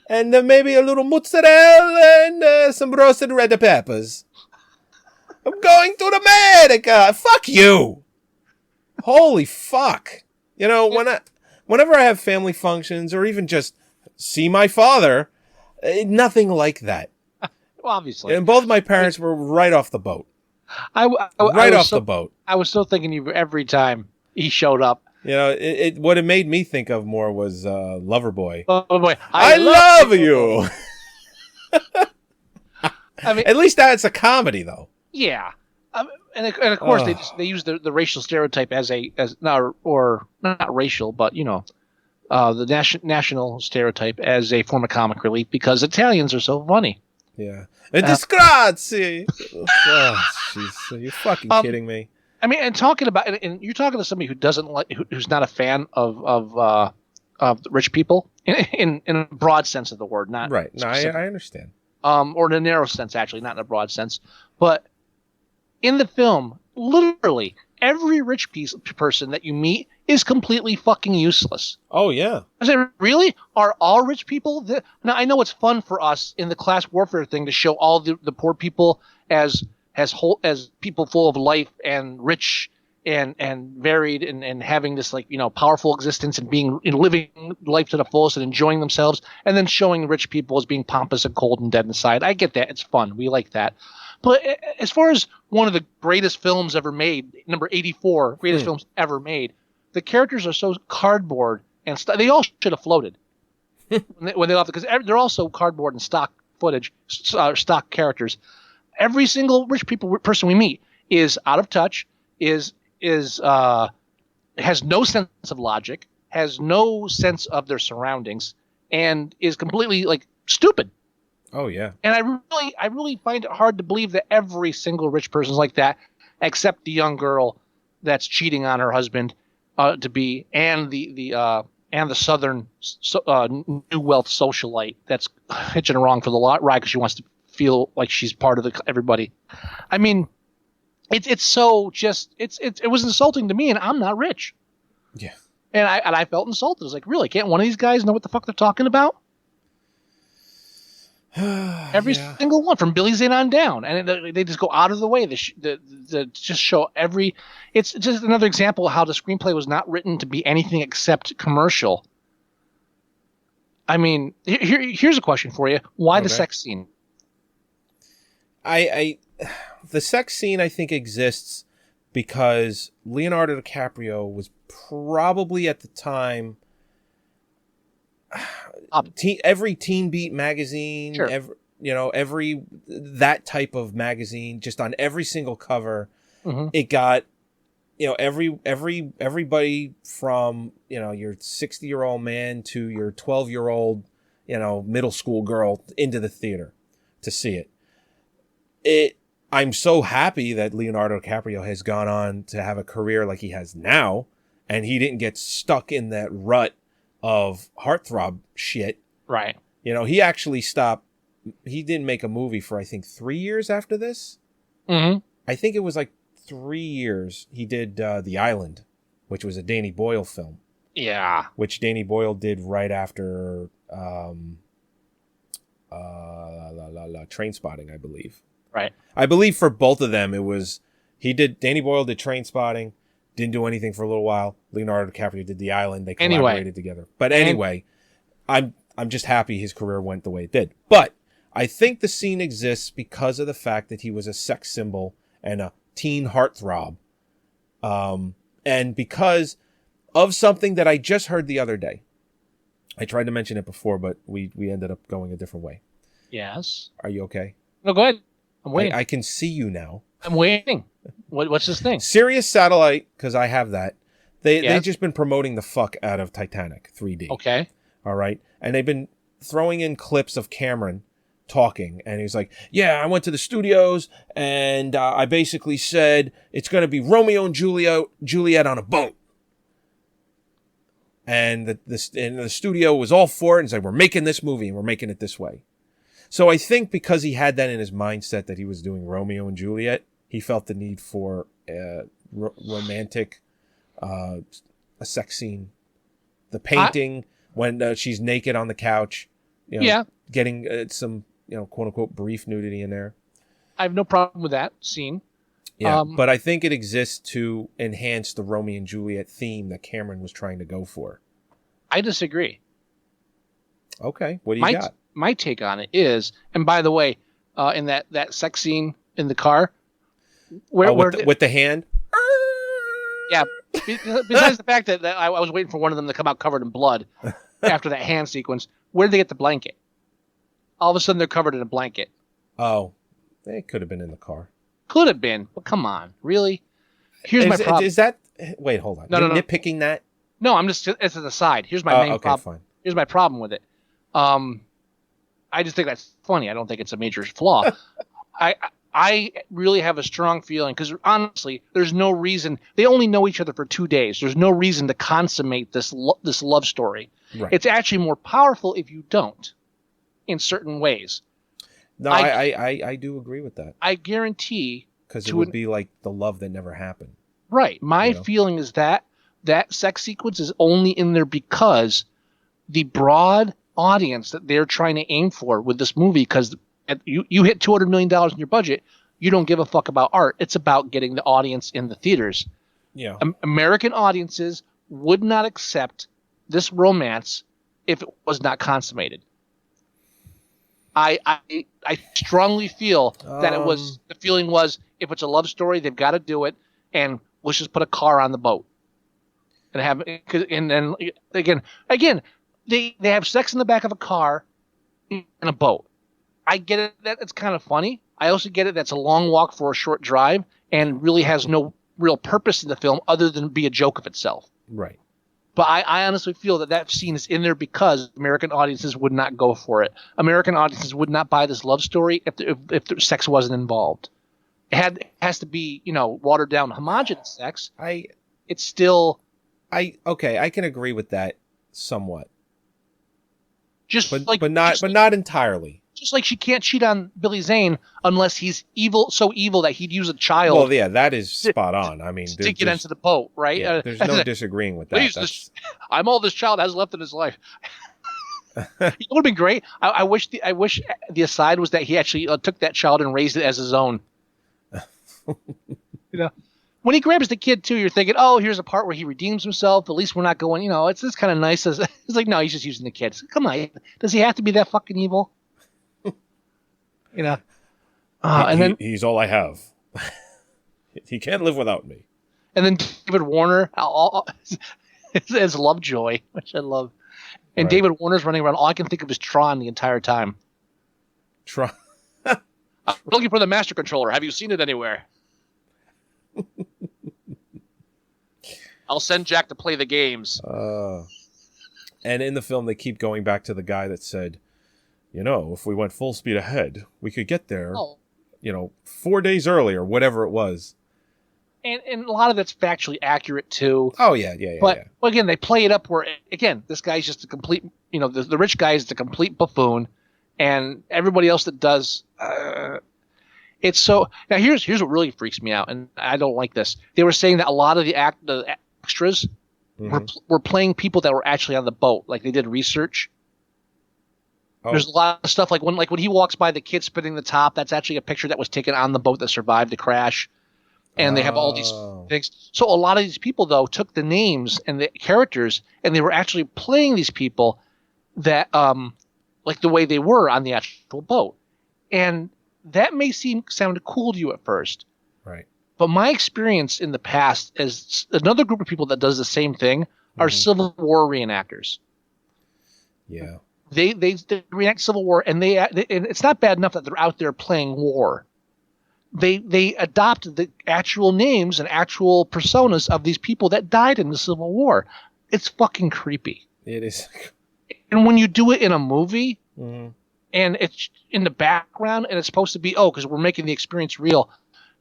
and maybe a little mozzarella and some roasted red peppers. I'm going to America. Fuck you. Holy fuck. You know, whenever I have family functions or even just see my father, nothing like that. Well, obviously. And both my parents were right off the boat. The boat. I was still thinking of you every time he showed up. You know, what it made me think of more was Loverboy. Loverboy, I love you. I mean, at least that's a comedy, though. Yeah, and of course they use the racial stereotype as not racial, but you know, the national stereotype as a form of comic relief because Italians are so funny. Yeah, disgrazie. Oh, jeez, are you fucking kidding me? I mean, and you're talking to somebody who doesn't who's not a fan of rich people in a broad sense of the word, not right. No, I understand. Or in a narrow sense, actually, not in a broad sense. But in the film, literally every rich person that you meet is completely fucking useless. Oh yeah. I said, really? Are all rich people? Now I know it's fun for us in the class warfare thing to show all the poor people as people full of life and rich and varied and having this, like, you know, powerful existence and living life to the fullest and enjoying themselves, and then showing rich people as being pompous and cold and dead inside. I get that. It's fun. We like that. But as far as one of the greatest films ever made, number 84, greatest films ever made, the characters are so cardboard and they all should have floated when they left, because they're also cardboard and stock footage, stock characters. Every single rich person we meet is out of touch, has no sense of logic, has no sense of their surroundings, and is completely, like, stupid. Oh yeah. And I really find it hard to believe that every single rich person is like that, except the young girl that's cheating on her husband to be, and the southern new wealth socialite that's hitching along for the ride because she wants to feel like she's part of everybody. I mean, it was insulting to me, and I'm not rich. Yeah. And I felt insulted. I was like, really? Can't one of these guys know what the fuck they're talking about? Every single one, from Billy Zane on down, and they just go out of the way to just show every. It's just another example of how the screenplay was not written to be anything except commercial. I mean, here's a question for you: why the sex scene? The sex scene, I think, exists because Leonardo DiCaprio was probably at the time. Every Teen Beat magazine, sure. every that type of magazine, just on every single cover, it got, everybody from, your 60-year-old man to your 12-year-old, middle school girl into the theater to see it. I'm so happy that Leonardo DiCaprio has gone on to have a career like he has now, and he didn't get stuck in that rut of heartthrob shit. Right. He actually stopped. He didn't make a movie for, I think, 3 years after this. Mm-hmm. I think it was like 3 years. He did The Island, which was a Danny Boyle film. Yeah. Which Danny Boyle did right after Trainspotting, I believe. Right. I believe for both of them, Danny Boyle did Trainspotting, didn't do anything for a little while. Leonardo DiCaprio did The Island. They collaborated together. But anyway, I'm just happy his career went the way it did. But I think the scene exists because of the fact that he was a sex symbol and a teen heartthrob. And because of something that I just heard the other day. I tried to mention it before, but we ended up going a different way. Yes. Are you okay? No, go ahead. I'm waiting. I can see you now. I'm waiting. What's this thing? Sirius Satellite, because I have that, They've just been promoting the fuck out of Titanic 3D. Okay. All right. And they've been throwing in clips of Cameron talking. And he's like, yeah, I went to the studios and I basically said it's going to be Romeo and Juliet on a boat. And the studio was all for it and said, we're making this movie and we're making it this way. So I think because he had that in his mindset that he was doing Romeo and Juliet, he felt the need for a romantic, a sex scene. The painting when she's naked on the couch, getting some, quote unquote brief nudity in there. I have no problem with that scene. Yeah, but I think it exists to enhance the Romeo and Juliet theme that Cameron was trying to go for. I disagree. Okay, what do you got? My take on it is, and by the way, in that sex scene in the car, with the hand. Yeah. Besides the fact that I was waiting for one of them to come out covered in blood after that hand sequence, where did they get the blanket? All of a sudden, they're covered in a blanket. Oh, it could have been in the car. Could have been, but come on, really? Here's my problem. Is that? Wait, hold on. You're nitpicking that? No, I'm just. It's an aside. Here's my main problem. Fine. Here's my problem with it. I just think that's funny. I don't think it's a major flaw. I really have a strong feeling because honestly, there's no reason. They only know each other for 2 days. There's no reason to consummate this love story. Right. It's actually more powerful if you don't, in certain ways. No, I do agree with that. I guarantee. Because it would be like the love that never happened. Right. My feeling is that sex sequence is only in there because the broad audience that they're trying to aim for with this movie, because you hit $200 million in your budget, you don't give a fuck about art. It's about getting the audience in the theaters. Yeah. American audiences would not accept this romance if it was not consummated. I strongly feel that the feeling was, if it's a love story, they've got to do it, and let's just put a car on the boat and then again they have sex in the back of a car in a boat. I get it that it's kind of funny. I also get it that's a long walk for a short drive and really has no real purpose in the film other than be a joke of itself. Right. But I honestly feel that scene is in there because American audiences would not go for it. American audiences would not buy this love story if the sex wasn't involved. It has to be, watered down, homogenous sex. I can agree with that somewhat. But not entirely. Just like she can't cheat on Billy Zane unless he's so evil that he'd use a child. Well, yeah, that is spot on. I mean, to get into the boat, right? Yeah, there's no disagreeing with that. I'm all this child has left in his life. It would have been great. I wish the aside was that he actually took that child and raised it as his own. When he grabs the kid too, you're thinking, oh, here's a part where he redeems himself. At least we're not going, it's kind of nice. It's like, no, he's just using the kid. Come on, does he have to be that fucking evil? Then he's all I have. He can't live without me. And then David Warner, as Lovejoy, which I love. And right. David Warner's running around. All I can think of is Tron the entire time. Tron. I'm looking for the master controller. Have you seen it anywhere? I'll send Jack to play the games. And in the film, they keep going back to the guy that said, if we went full speed ahead, we could get there, 4 days early or whatever it was. And a lot of it's factually accurate, too. Oh, yeah. But again, they play it up where, again, this guy's just a complete, the rich guy is the complete buffoon. And everybody else that does, it's so... Now, here's what really freaks me out, and I don't like this. They were saying that a lot of the extras were playing people that were actually on the boat. Like, they did research. Oh. There's a lot of stuff, like when he walks by the kid spinning the top, that's actually a picture that was taken on the boat that survived the crash. And they have all these things. So a lot of these people, though, took the names and the characters, and they were actually playing these people that... like the way they were on the actual boat. And that may sound cool to you at first. Right. But my experience in the past is another group of people that does the same thing are Civil War reenactors. Yeah. They reenact Civil War, and and it's not bad enough that they're out there playing war. they adopted the actual names and actual personas of these people that died in the Civil War. It's fucking creepy. It is. And when you do it in a movie, Mm-hmm. and it's in the background, and it's supposed to be, because we're making the experience real.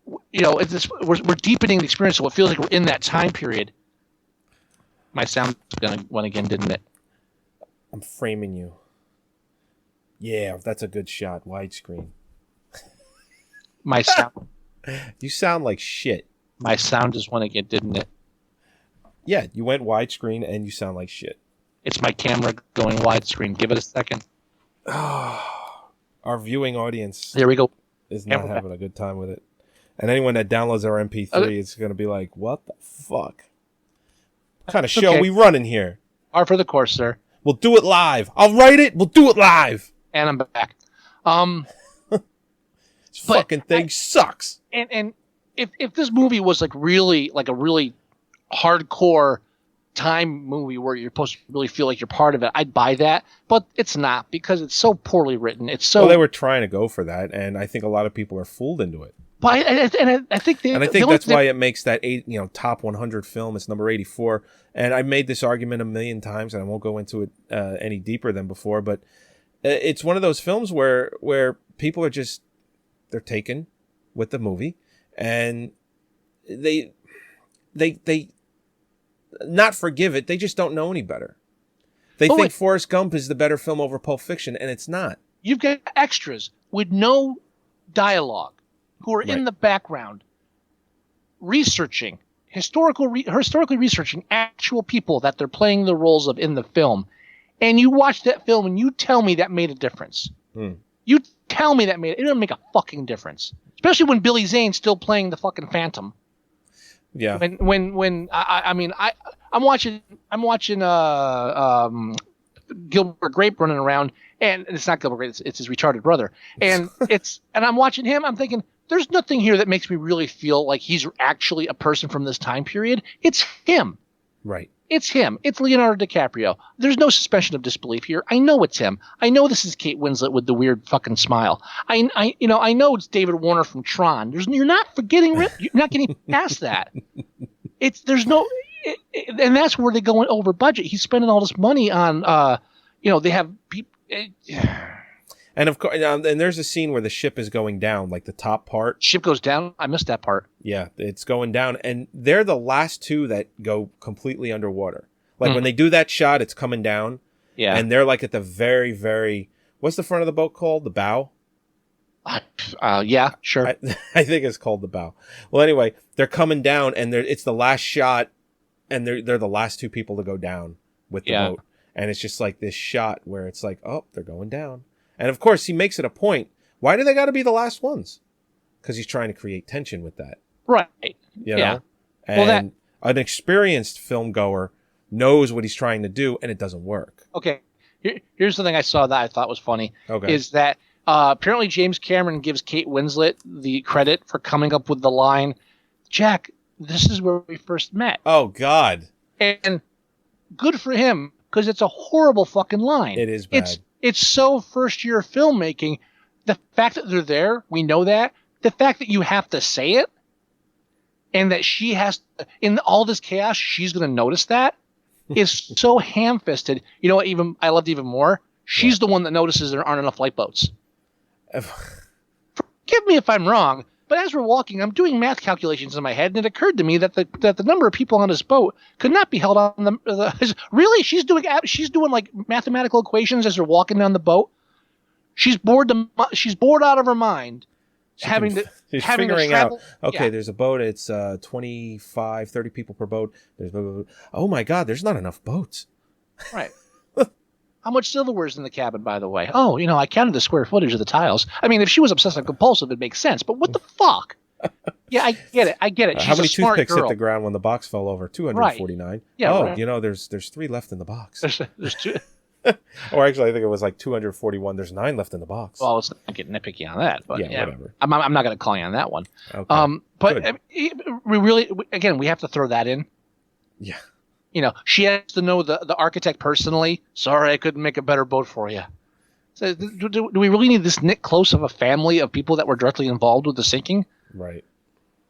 We're deepening the experience, so it feels like we're in that time period. My sound went again, didn't it? I'm framing you. Yeah, that's a good shot. Widescreen. My sound. You sound like shit. My sound just went again, didn't it? Yeah, you went widescreen and you sound like shit. It's my camera going widescreen. Give it a second. Our viewing audience There we go. is not having a good time with it. And anyone that downloads our MP3 is going to be like, what the fuck? What kind of show we running here? Par for the course, sir. We'll do it live. I'll write it. We'll do it live. And I'm back. This fucking thing sucks. And if this movie was like a really hardcore time movie where you're supposed to really feel like you're part of it, I'd buy that. But it's not, because it's so poorly written. It's so. Well, they were trying to go for that, and I think a lot of people are fooled into it. But I think that's why it makes that top 100 film. It's number 84, and I made this argument a million times, and I won't go into it any deeper than before. But it's one of those films where people are just, they're taken with the movie, and they not forgive it. They just don't know any better. They think Forrest Gump is the better film over Pulp Fiction, and it's not. You've got extras with no dialogue who are in the background researching, historically researching actual people that they're playing the roles of in the film. And you watch that film and you tell me that made a difference. You tell me that it didn't make a fucking difference. Especially when Billy Zane's still playing the fucking Phantom. Yeah. When I'm watching Gilbert Grape running around, and it's not Gilbert Grape, it's his retarded brother. And and I'm watching him, I'm thinking, there's nothing here that makes me really feel like he's actually a person from this time period. It's him. Right. It's him. It's Leonardo DiCaprio. There's no suspension of disbelief here. I know it's him. I know this is Kate Winslet with the weird fucking smile. I know it's David Warner from Tron. You're not getting past that. And that's where they go over budget. He's spending all this money on, they have people. And of course, and there's a scene where the ship is going down, like the top part. Ship goes down. I missed that part. Yeah, it's going down, and they're the last two that go completely underwater. Like when they do that shot, it's coming down. Yeah, and they're like at the very, very. What's the front of the boat called? The bow. Yeah, sure. I think it's called the bow. Well, anyway, they're coming down, and it's the last shot, and they're the last two people to go down with the boat, and it's just like this shot where it's like, oh, they're going down. And of course, he makes it a point. Why do they got to be the last ones? Because he's trying to create tension with that. Right. You know? And an experienced film goer knows what he's trying to do, and it doesn't work. Okay. Here's something I saw that I thought was funny. Okay. Is that apparently James Cameron gives Kate Winslet the credit for coming up with the line, Jack, this is where we first met. Oh, God. And good for him, because it's a horrible fucking line. It is bad. It's so first-year filmmaking. The fact that they're there, we know that. The fact that you have to say it, and that she has, in all this chaos, she's going to notice that, is so ham-fisted. You know what? I loved even more. She's the one that notices there aren't enough lifeboats. Forgive me if I'm wrong, but as we're walking, I'm doing math calculations in my head, and it occurred to me that the number of people on this boat could not be held on the really. She's doing like mathematical equations as they're walking down the boat. She's bored out of her mind. She's figuring out. Okay, there's a boat. It's 25, 30 people per boat. Oh my God, there's not enough boats. Right. How much silverware is in the cabin, by the way? Oh, I counted the square footage of the tiles. I mean, if she was obsessive compulsive, it makes sense. But what the fuck? Yeah, I get it. She's how many a smart toothpicks girl. hit the ground when the box fell over? 249. Right. Yeah. Oh, right. There's 3 left in the box. There's 2. Or actually, I think it was like 241. There's 9 left in the box. Well, let's not get nitpicky on that. But yeah, whatever. I'm not going to call you on that one. Okay. But we have to throw that in. Yeah. She has to know the architect personally. Sorry, I couldn't make a better boat for you. So, do we really need this knit close of a family of people that were directly involved with the sinking? Right.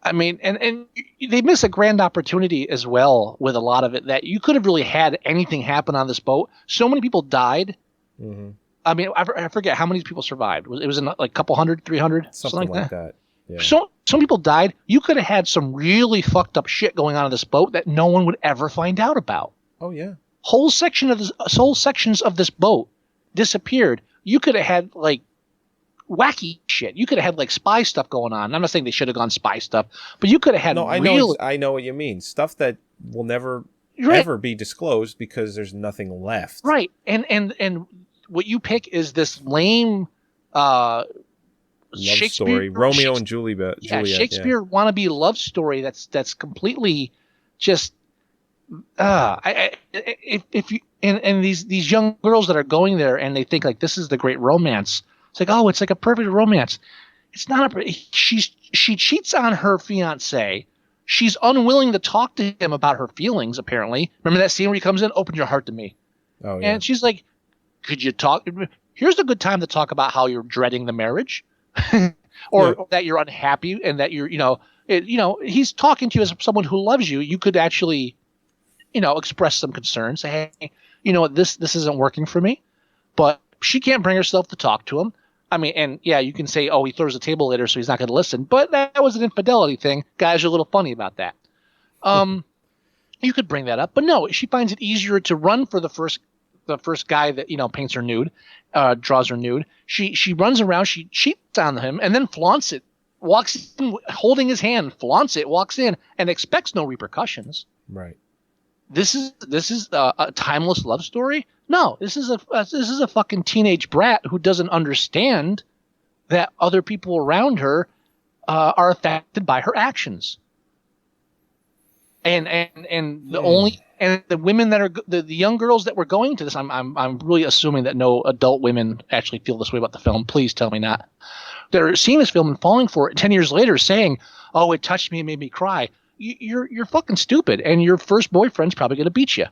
I mean, and they miss a grand opportunity as well with a lot of it, that you could have really had anything happen on this boat. So many people died. Mm-hmm. I mean, I forget how many people survived. It was in like a couple hundred, 300, Something like that. Yeah. So some people died. You could have had some really fucked up shit going on in this boat that no one would ever find out about. Oh yeah. Whole sections of this boat disappeared. You could have had like wacky shit. You could have had like spy stuff going on. I'm not saying they should have gone spy stuff, but you could have had. No, I know what you mean. Stuff that will never ever be disclosed because there's nothing left. Right, and what you pick is this lame love story, Romeo and Juliet. Yeah, Shakespeare wannabe love story. That's completely just. If you and these young girls that are going there and they think like this is the great romance. It's like, oh, it's like a perfect romance. It's not she cheats on her fiance. She's unwilling to talk to him about her feelings, apparently. Remember that scene where he comes in, open your heart to me. Oh, yeah. And she's like, could you talk? Here's a good time to talk about how you're dreading the marriage or that you're unhappy and that you're, he's talking to you as someone who loves you. You could actually, express some concern. Say, hey, this isn't working for me. But she can't bring herself to talk to him. I mean, and yeah, you can say, oh, he throws a table later, so he's not going to listen. But that was an infidelity thing. Guys are a little funny about that. You could bring that up, but no, she finds it easier to run for the first guy that paints her nude, draws her nude. She runs around, she cheats on him, and then flaunts it. Walks in, holding his hand, flaunts it, walks in, and expects no repercussions. Right. This is a timeless love story. No, this is a fucking teenage brat who doesn't understand that other people around her are affected by her actions. And the women that are the young girls that were going to this, I'm really assuming that no adult women actually feel this way about the film. Please tell me not. They're seeing this film and falling for it 10 years later, saying, "Oh, it touched me and made me cry." You're fucking stupid, and your first boyfriend's probably going to beat you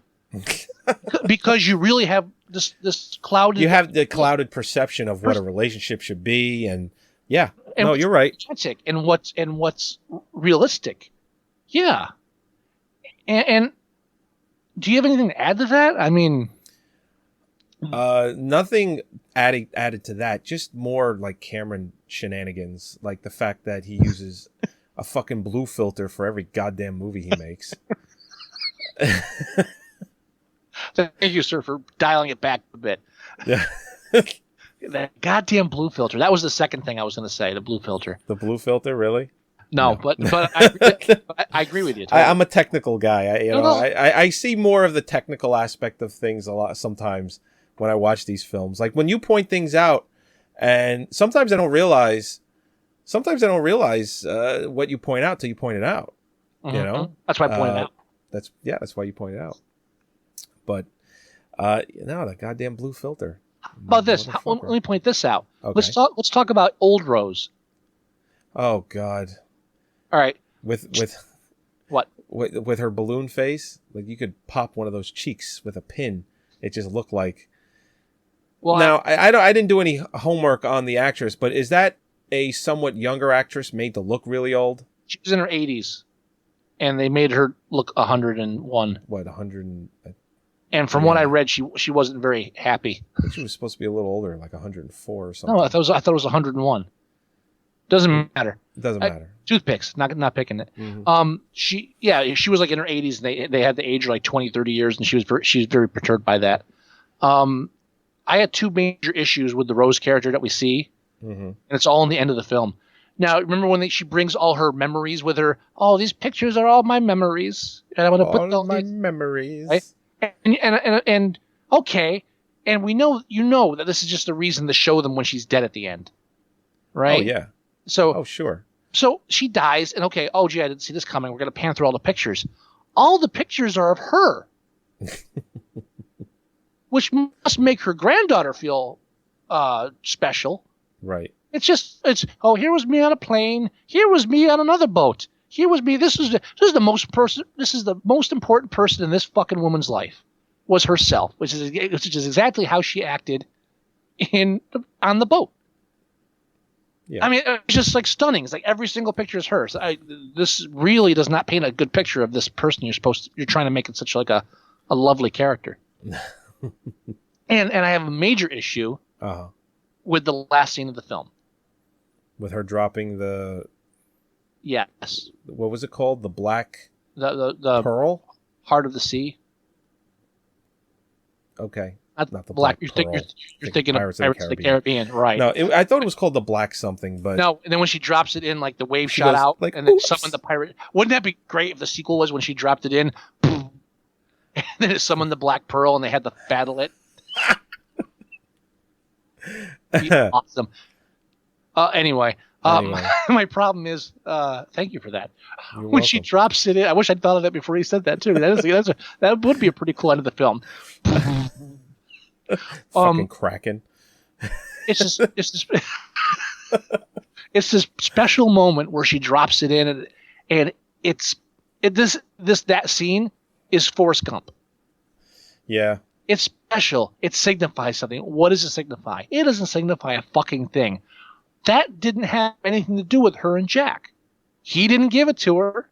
because you really have this clouded. You have the clouded perception of what a relationship should be, and no, you're right. And what's realistic, yeah. And do you have anything to add to that? I mean, nothing added to that. Just more like Cameron shenanigans, like the fact that he uses a fucking blue filter for every goddamn movie he makes. Thank you, sir, for dialing it back a bit. Yeah. That goddamn blue filter. That was the second thing I was going to say. The blue filter. The blue filter, really? No. But I agree with you. Totally. I'm a technical guy. I see more of the technical aspect of things a lot sometimes when I watch these films. Like when you point things out, and sometimes I don't realize what you point out till you point it out. Mm-hmm. That's why I pointed out. That's why you point it out. But the goddamn blue filter. How about this? Let me point this out. Okay. Let's talk about old Rose. Oh God. All right. With what? With her balloon face, like you could pop one of those cheeks with a pin. It just looked like. Well, now I didn't do any homework on the actress, but is that a somewhat younger actress made to look really old? She was in her 80s, and they made her look 101. What, 100? And from what I read, she wasn't very happy. I think she was supposed to be a little older, like 104 or something. No, I thought it was 101. Doesn't matter. It doesn't matter. Toothpicks, not picking it. Mm-hmm. She was like in her 80s, and they had the age of like 20, 30 years, and she was very perturbed by that. I had two major issues with the Rose character that we see, and it's all in the end of the film. Now, remember when she brings all her memories with her? Oh, these pictures are all my memories, and I'm going to put all my memories. Right? And okay, and we know that this is just a reason to show them when she's dead at the end, right? Oh yeah. So sure. So she dies, and okay, oh gee, I didn't see this coming. We're going to pan through all the pictures. All the pictures are of her. Which must make her granddaughter feel special. Right. It's here was me on a plane. Here was me on another boat. Here was me. This is the most important person in this fucking woman's life was herself, which is exactly how she acted on the boat. Yeah. I mean, it's just like stunning. It's like every single picture is hers. This really does not paint a good picture of this person you're trying to make it such like a lovely character. and I have a major issue with the last scene of the film. With her dropping the... Yes. What was it called? The black... The pearl? Heart of the Sea. Okay. Not the black pearl. You're thinking of Pirates of the Caribbean, right? No, I thought it was called the black something, but no. And then when she drops it in, like the wave shot goes, out, like, and then oops. summoned the pirate. Wouldn't that be great if the sequel was when she dropped it in, and then it summoned the black pearl, and they had to battle it? Awesome. Anyway. My problem is, thank you for that. You're when welcome. she drops it in, I wish I'd thought of that before he said that too. That would be a pretty cool end of the film. Fucking Kraken. It's this special moment where she drops it in, and that scene is Forrest Gump. Yeah. It's special. It signifies something. What does it signify? It doesn't signify a fucking thing. That didn't have anything to do with her and Jack. He didn't give it to her.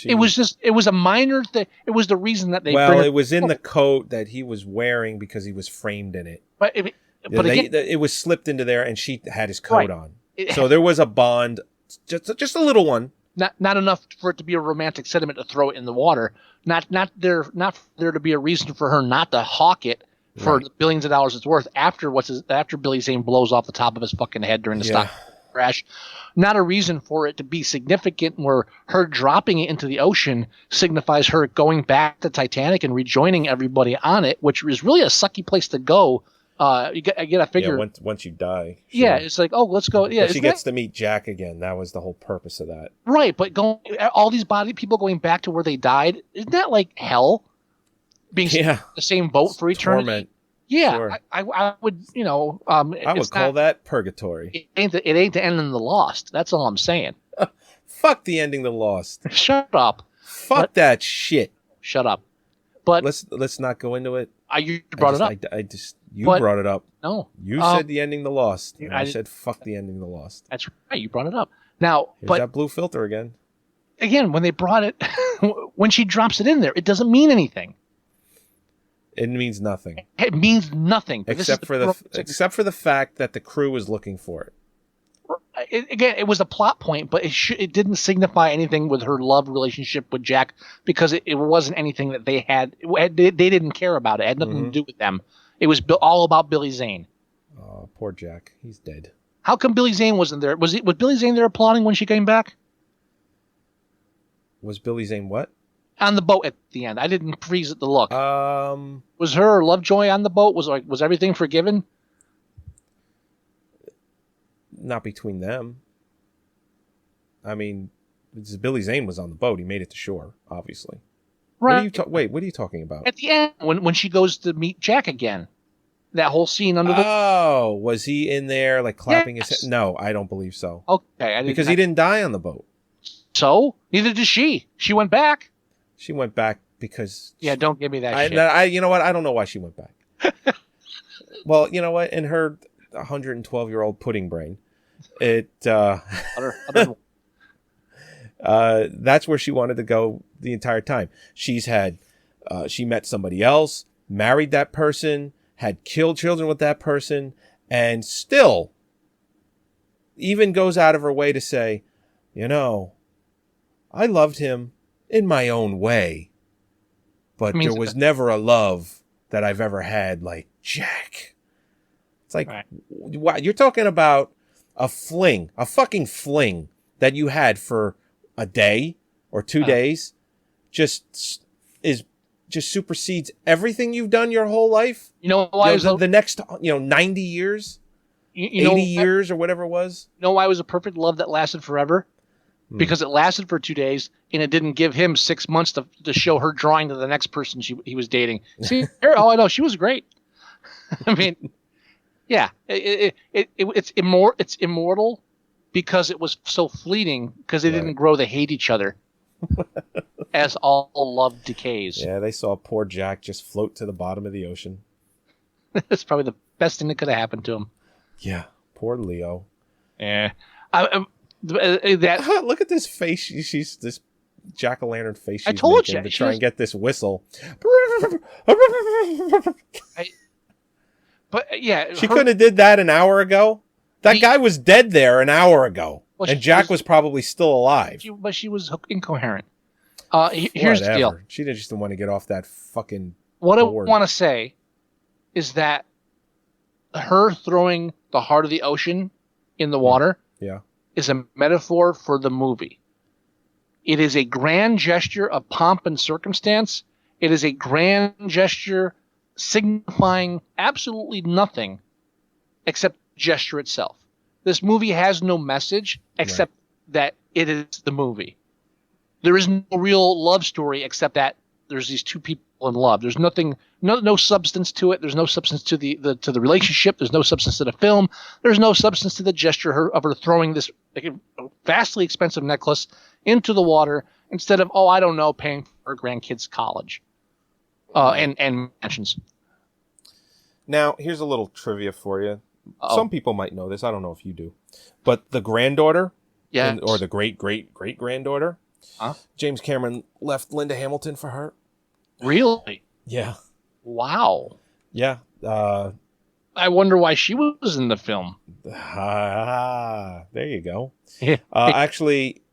It was a minor thing. It was the reason that they... Well, it was in the coat that he was wearing because he was framed in it. But again, it was slipped into there, and she had his coat on. So there was a bond, just a little one. Not enough for it to be a romantic sentiment to throw it in the water. Not there to be a reason for her not to hawk it for the billions of dollars it's worth after Billy Zane blows off the top of his fucking head during the stock crash. Not a reason for it to be significant where her dropping it into the ocean signifies her going back to Titanic and rejoining everybody on it, which is really a sucky place to go. I gotta figure. Yeah, once you die. Sure. Yeah, it's like, oh, let's go. Yeah, but she gets to meet Jack again. That was the whole purpose of that. Right, but all these people going back to where they died, isn't that like hell? Being the same boat for eternity. Torment. Yeah, sure. I would, I would call that purgatory. It ain't the ending of the Lost. That's all I'm saying. Fuck the ending of the Lost. Shut up. Fuck that shit. Shut up. But let's not go into it. You brought it up. You brought it up. No, you said the ending of the Lost. And I said fuck the ending of the Lost. That's right. You brought it up. Now, Here's that blue filter again. Again, when they brought it, when she drops it in there, it doesn't mean anything. It means nothing. It means nothing. Except for the fact that the crew was looking for it. It was a plot point, but it didn't signify anything with her love relationship with Jack because it wasn't anything that they had. They didn't care about it. It had nothing to do with them. It was all about Billy Zane. Oh, poor Jack. He's dead. How come Billy Zane wasn't there? Was Billy Zane there applauding when she came back? Was Billy Zane what? On the boat at the end. I didn't freeze at the look. Was her Lovejoy on the boat? Was everything forgiven? Not between them. I mean, Billy Zane was on the boat. He made it to shore, obviously. Right. What are you talking about? At the end, when she goes to meet Jack again. That whole scene under the... Oh, was he in there like clapping his head? No, I don't believe so. Okay. Because he didn't die on the boat. So? Neither did she. She went back. She went back because... Yeah, don't give me that shit. You know what? I don't know why she went back. Well, you know what? In her 112-year-old pudding brain, that's where she wanted to go the entire time. She met somebody else, married that person, had killed children with that person, and still even goes out of her way to say, I loved him in my own way, but there was never a love that I've ever had like Jack. It's like, wow, you're talking about a fucking fling that you had for a day or 2 days just supersedes everything you've done your whole life. You know why the next 90 years, 80 years or whatever it was. You know why it was a perfect love that lasted forever? Because it lasted for 2 days and it didn't give him 6 months to show her drawing to the next person he was dating. See, I know she was great. I mean, yeah, it's immortal because it was so fleeting because they didn't grow to hate each other. As all love decays. Yeah, they saw poor Jack just float to the bottom of the ocean. That's probably the best thing that could have happened to him. Yeah, poor Leo. Yeah. That Look at this face. She's this jack-o'-lantern face she's told making you, to she try was- and get this whistle. She couldn't have did that an hour ago. That guy was dead there an hour ago, Well, and Jack was probably still alive. but she was incoherent. Here's the deal. She didn't just want to get off that fucking What board. I want to say is that her throwing the heart of the ocean in the water is a metaphor for the movie. It is a grand gesture of pomp and circumstance. It is a grand gesture signifying absolutely nothing except gesture itself. This movie has no message except that it is the movie. There is no real love story except that there's these two people in love. There's nothing, no substance to it. There's no substance to the relationship. There's no substance to the film. There's no substance to the gesture of her throwing this vastly expensive necklace into the water instead of, I don't know, paying for her grandkids' college and mansions. Now, here's a little trivia for you. Some people might know this. I don't know if you do. But the granddaughter, or the great-great-great-granddaughter, James Cameron left Linda Hamilton for her. Really? Yeah. Wow. Yeah. I wonder why she was in the film. There you go. Yeah. Actually,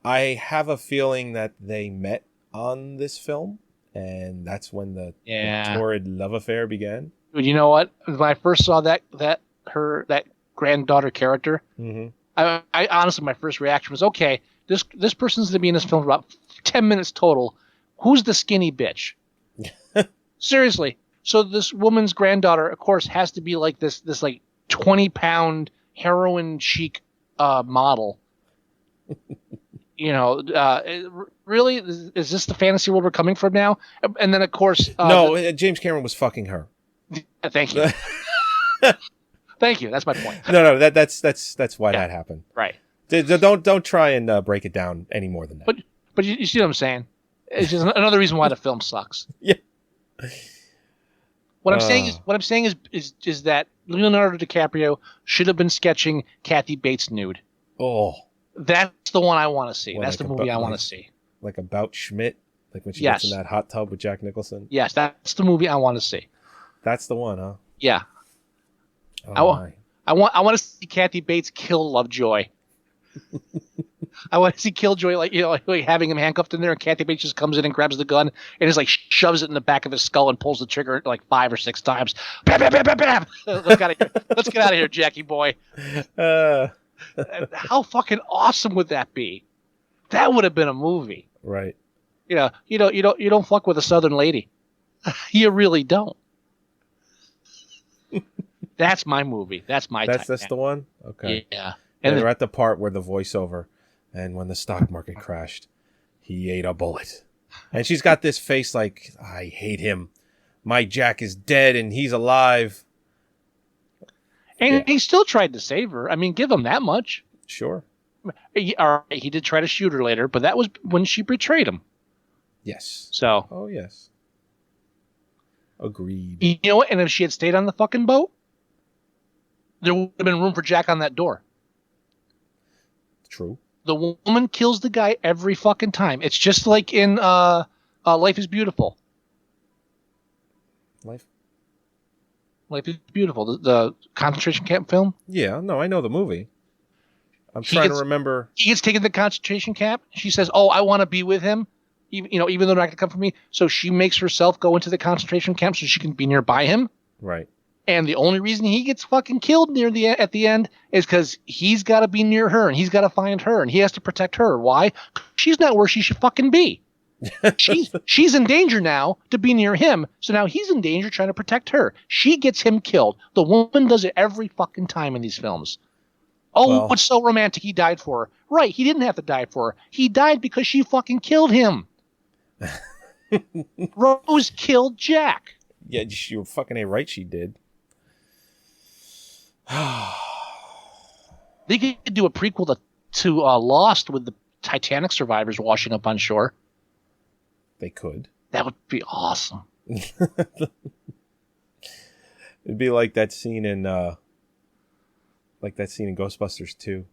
I have a feeling that they met on this film, and that's when the torrid love affair began. You know what? When I first saw that granddaughter character, I honestly, my first reaction was, okay, this person's going to be in this film for about 10 minutes total. Who's the skinny bitch? Seriously. So this woman's granddaughter, of course, has to be like this like 20-pound heroin chic model. Really? Is this the fantasy world we're coming from now? And then, of course... no, James Cameron was fucking her. Thank you. Thank you. That's my point. No, that's why that happened. Right. Don't try and break it down any more than that. But you see what I'm saying? It's just another reason why the film sucks. Yeah. What I'm saying is that Leonardo DiCaprio should have been sketching Kathy Bates nude. Oh. That's the one I want to see. What, that's like the movie I want to see. Like About Schmidt? Like when she gets in that hot tub with Jack Nicholson? Yes, that's the movie I want to see. That's the one, huh? Yeah. Oh, I want to see Kathy Bates kill Lovejoy. I want to see Killjoy like having him handcuffed in there, and Kathy Bates just comes in and grabs the gun and just like shoves it in the back of his skull and pulls the trigger like 5 or 6 times. Bam, bam, bam, bam, bam. Let's get out of here, Jackie boy. How fucking awesome would that be? That would have been a movie, right? You don't fuck with a Southern lady. You really don't. That's my movie. That's my. That's the one. Okay. Yeah. And they're at the part where the voiceover, and when the stock market crashed, he ate a bullet, and she's got this face like, I hate him. My Jack is dead and he's alive. And he still tried to save her. I mean, give him that much. Sure. He did try to shoot her later, but that was when she betrayed him. Yes. So. Oh, yes. Agreed. You know what? And if she had stayed on the fucking boat, there would have been room for Jack on that door. True. The woman kills the guy every fucking time. It's just like in Life is Beautiful. Life is Beautiful. The concentration camp film? Yeah, no, I know the movie. I'm trying to remember. He gets taken to the concentration camp. She says, I want to be with him, even though they're not going to come for me. So she makes herself go into the concentration camp so she can be nearby him. Right. And the only reason he gets fucking killed at the end is because he's got to be near her and he's got to find her and he has to protect her. Why? She's not where she should fucking be. She's in danger now to be near him. So now he's in danger trying to protect her. She gets him killed. The woman does it every fucking time in these films. Oh, it's so romantic. He died for her. Right. He didn't have to die for her. He died because she fucking killed him. Rose killed Jack. Yeah, you're fucking right. She did. They could do a prequel to Lost with the Titanic survivors washing up on shore. They could. That would be awesome. It'd be like that scene in like that scene in Ghostbusters 2.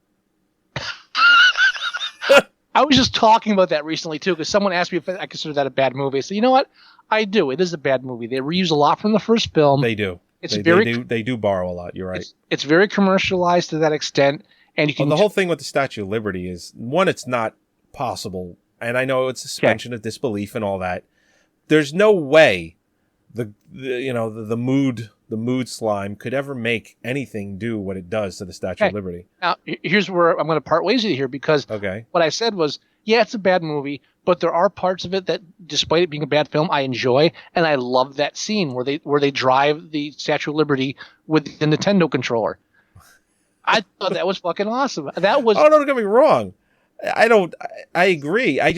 I was just talking about that recently too, because someone asked me if I consider that a bad movie. So you know what? I do. It is a bad movie. They reuse a lot from the first film. They do. It's They do borrow a lot. You're right. It's very commercialized to that extent, and you can. Well, the whole thing with the Statue of Liberty is one, it's not possible, and I know it's suspension of disbelief and all that. There's no way the mood slime could ever make anything do what it does to the Statue of Liberty. Now, here's where I'm going to part ways with you here, because what I said was, yeah, it's a bad movie, but there are parts of it that, despite it being a bad film, I enjoy, and I love that scene where they drive the Statue of Liberty with the Nintendo controller. I thought that was fucking awesome. That was. Oh, no, don't get me wrong. I agree. It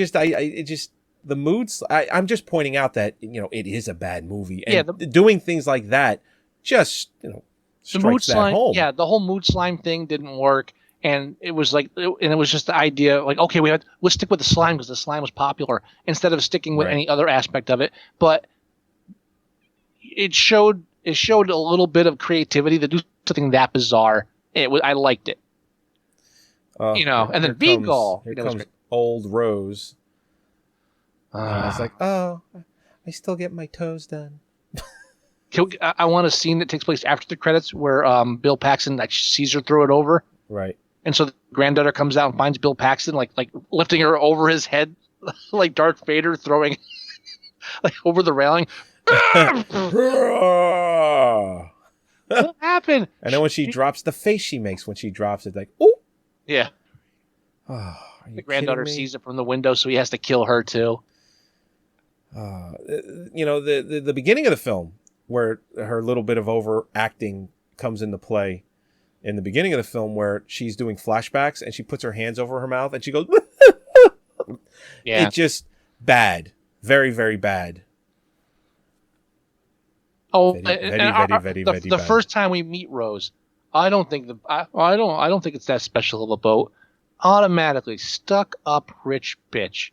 just the moods. I'm just pointing out that it is a bad movie, and doing things like that just strikes the mood that slime. home. Yeah, the whole mood slime thing didn't work. And it was like, and it was just the idea, like, okay, let's stick with the slime because the slime was popular instead of sticking with any other aspect of it. But it showed a little bit of creativity to do something that bizarre. I liked it, And then Beagle, here comes old Rose. It's like, oh, I still get my toes done. I want a scene that takes place after the credits where Bill Paxton sees her throw it over. Right. And so the granddaughter comes out and finds Bill Paxton like lifting her over his head like Darth Vader throwing like over the railing. What happened? And then when she drops, the face she makes when she drops it, like, oh. Yeah. Oh, the granddaughter sees it from the window, so he has to kill her too. The beginning of the film where her little bit of overacting comes into play. In the beginning of the film where she's doing flashbacks and she puts her hands over her mouth and she goes, yeah, it's just bad. Very, very bad. Oh, very the bad. first time we meet Rose, I don't think it's that special of a boat. Automatically stuck up rich bitch.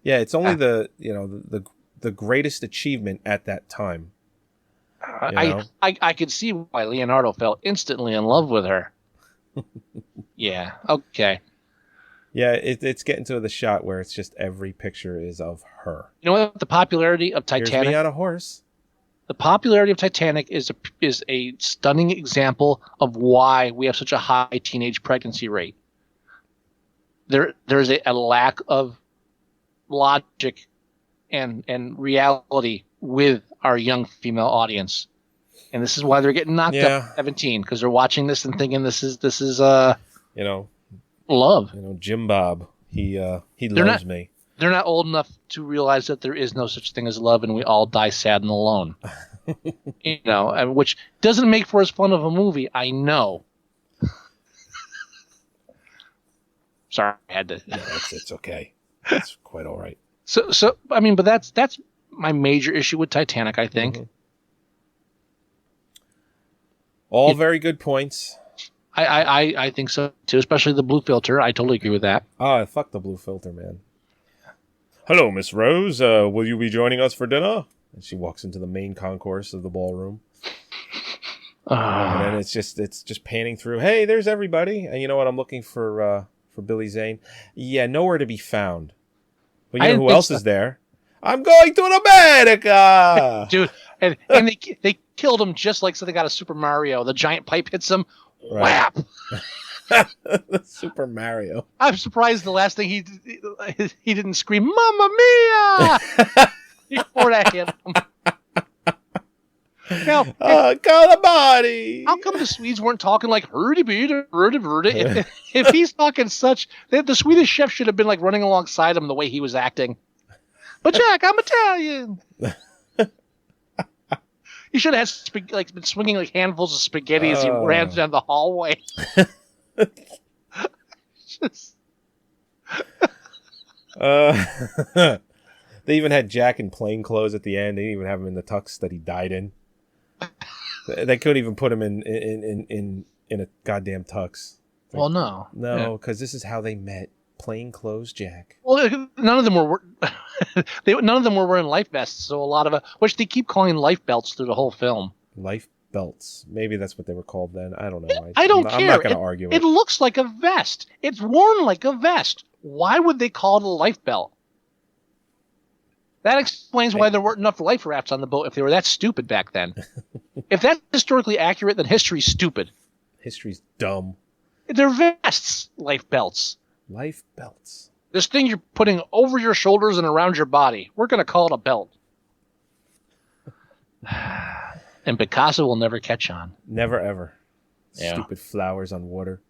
Yeah, it's only the greatest achievement at that time. I could see why Leonardo fell instantly in love with her. Yeah. Okay. Yeah, it's getting to the shot where it's just every picture is of her. You know what? The popularity of Titanic. Here's me on a horse. The popularity of Titanic is a stunning example of why we have such a high teenage pregnancy rate. There's a lack of logic and reality with our young female audience, and this is why they're getting knocked up at 17, because they're watching this and thinking this is love. Jim Bob, he loves me. They're not old enough to realize that there is no such thing as love, and we all die sad and alone. Which doesn't make for as fun of a movie. I know. Sorry, I had to. Yeah, it's okay. It's quite all right. So I mean, but that's my major issue with Titanic, I think. Mm-hmm. All very good points. I think so too, especially the blue filter. I totally agree with that. Oh, fuck the blue filter, man. Hello, Miss Rose. Will you be joining us for dinner? And she walks into the main concourse of the ballroom. And then it's just panning through. Hey, there's everybody. And you know what? I'm looking for Billy Zane. Yeah, nowhere to be found. But you know who else is there? I'm going to America! Dude, and they killed him just like something out of Super Mario. The giant pipe hits him. Right. Whap! Super Mario. I'm surprised the last thing he didn't scream, Mamma Mia! Before that hit him. Now, call the body! How come the Swedes weren't talking like hurdy-beady, hurdy-verdy? If he's talking such... The Swedish chef should have been like running alongside him the way he was acting. But Jack, I'm Italian. He should have had been swinging like handfuls of spaghetti as he ran down the hallway. They even had Jack in plain clothes at the end. They didn't even have him in the tux that he died in. They couldn't even put him in a goddamn tux. Well, no, because this is how they met. Plain clothes, Jack. Well, none of them were. None of them were wearing life vests. So a lot of which they keep calling life belts through the whole film. Life belts. Maybe that's what they were called then. I don't know. I don't care. I'm not going to argue it. It looks like a vest. It's worn like a vest. Why would they call it a life belt? That explains why there weren't enough life rafts on the boat if they were that stupid back then. If that's historically accurate, then history's stupid. History's dumb. They're vests, life belts. Life belts. This thing you're putting over your shoulders and around your body. We're going to call it a belt. And Picasso will never catch on. Never, ever. Yeah. Stupid flowers on water.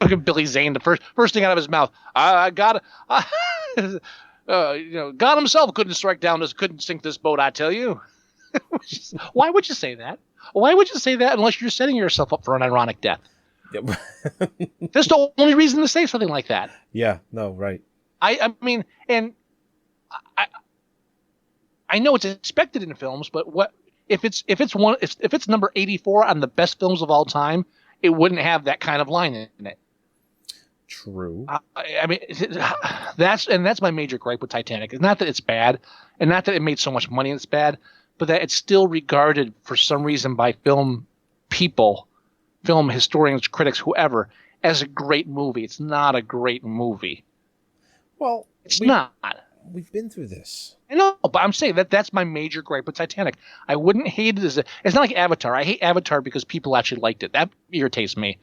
Look at Billy Zane. The first thing out of his mouth. I got it. God himself couldn't sink this boat, I tell you. Why would you say that? Why would you say that unless you're setting yourself up for an ironic death? Yep. That's the only reason to say something like that. Yeah, no, right. I mean, and I know it's expected in films, but what if it's number 84 on the best films of all time, it wouldn't have that kind of line in it. True. I mean, that's my major gripe with Titanic. It's not that it's bad, and not that it made so much money and it's bad, but that it's still regarded for some reason by film people, film historians, critics, whoever, as a great movie. It's not a great movie. Well, it's not. We've been through this. I know, but I'm saying that's my major gripe with Titanic. I wouldn't hate it it's not like Avatar. I hate Avatar because people actually liked it. That irritates me.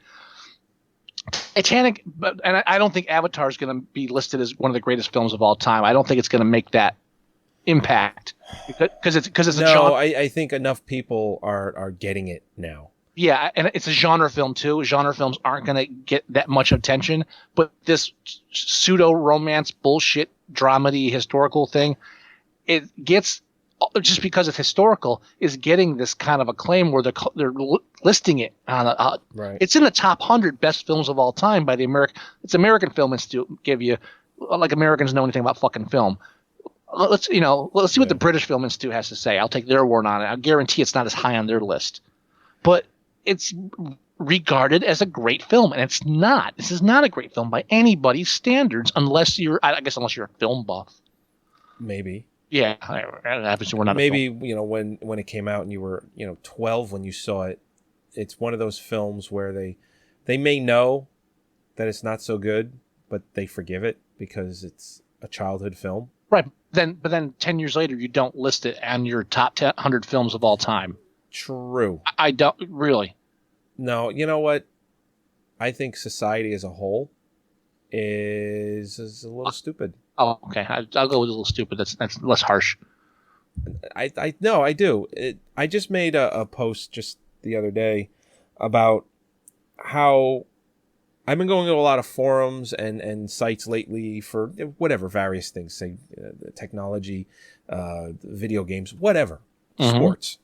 Titanic, and I don't think Avatar is going to be listed as one of the greatest films of all time. I don't think it's going to make that impact because it's a genre. I think enough people are getting it now. Yeah, and it's a genre film too. Genre films aren't going to get that much attention, but this pseudo romance bullshit dramedy historical thing, it gets, just because it's historical, is getting this kind of acclaim where they're listing it on right. It's in the top 100 best films of all time by the American Film Institute. Give you, like, Americans know anything about fucking film. Let's see what the British Film Institute has to say. I'll take their word on it. I guarantee it's not as high on their list, but it's regarded as a great film, and it's not. This is not a great film by anybody's standards, unless you're a film buff. Maybe. Yeah, obviously we're not. Maybe when it came out and you were 12 when you saw it, it's one of those films where they may know that it's not so good, but they forgive it because it's a childhood film. Right. But then 10 years later, you don't list it on your top 100 films of all time. True. I don't really. No, you know what? I think society as a whole is a little stupid. Oh, okay. I'll go with a little stupid. That's less harsh. I do. I just made a post just the other day about how I've been going to a lot of forums and sites lately for whatever, various things, say technology, video games, whatever, sports.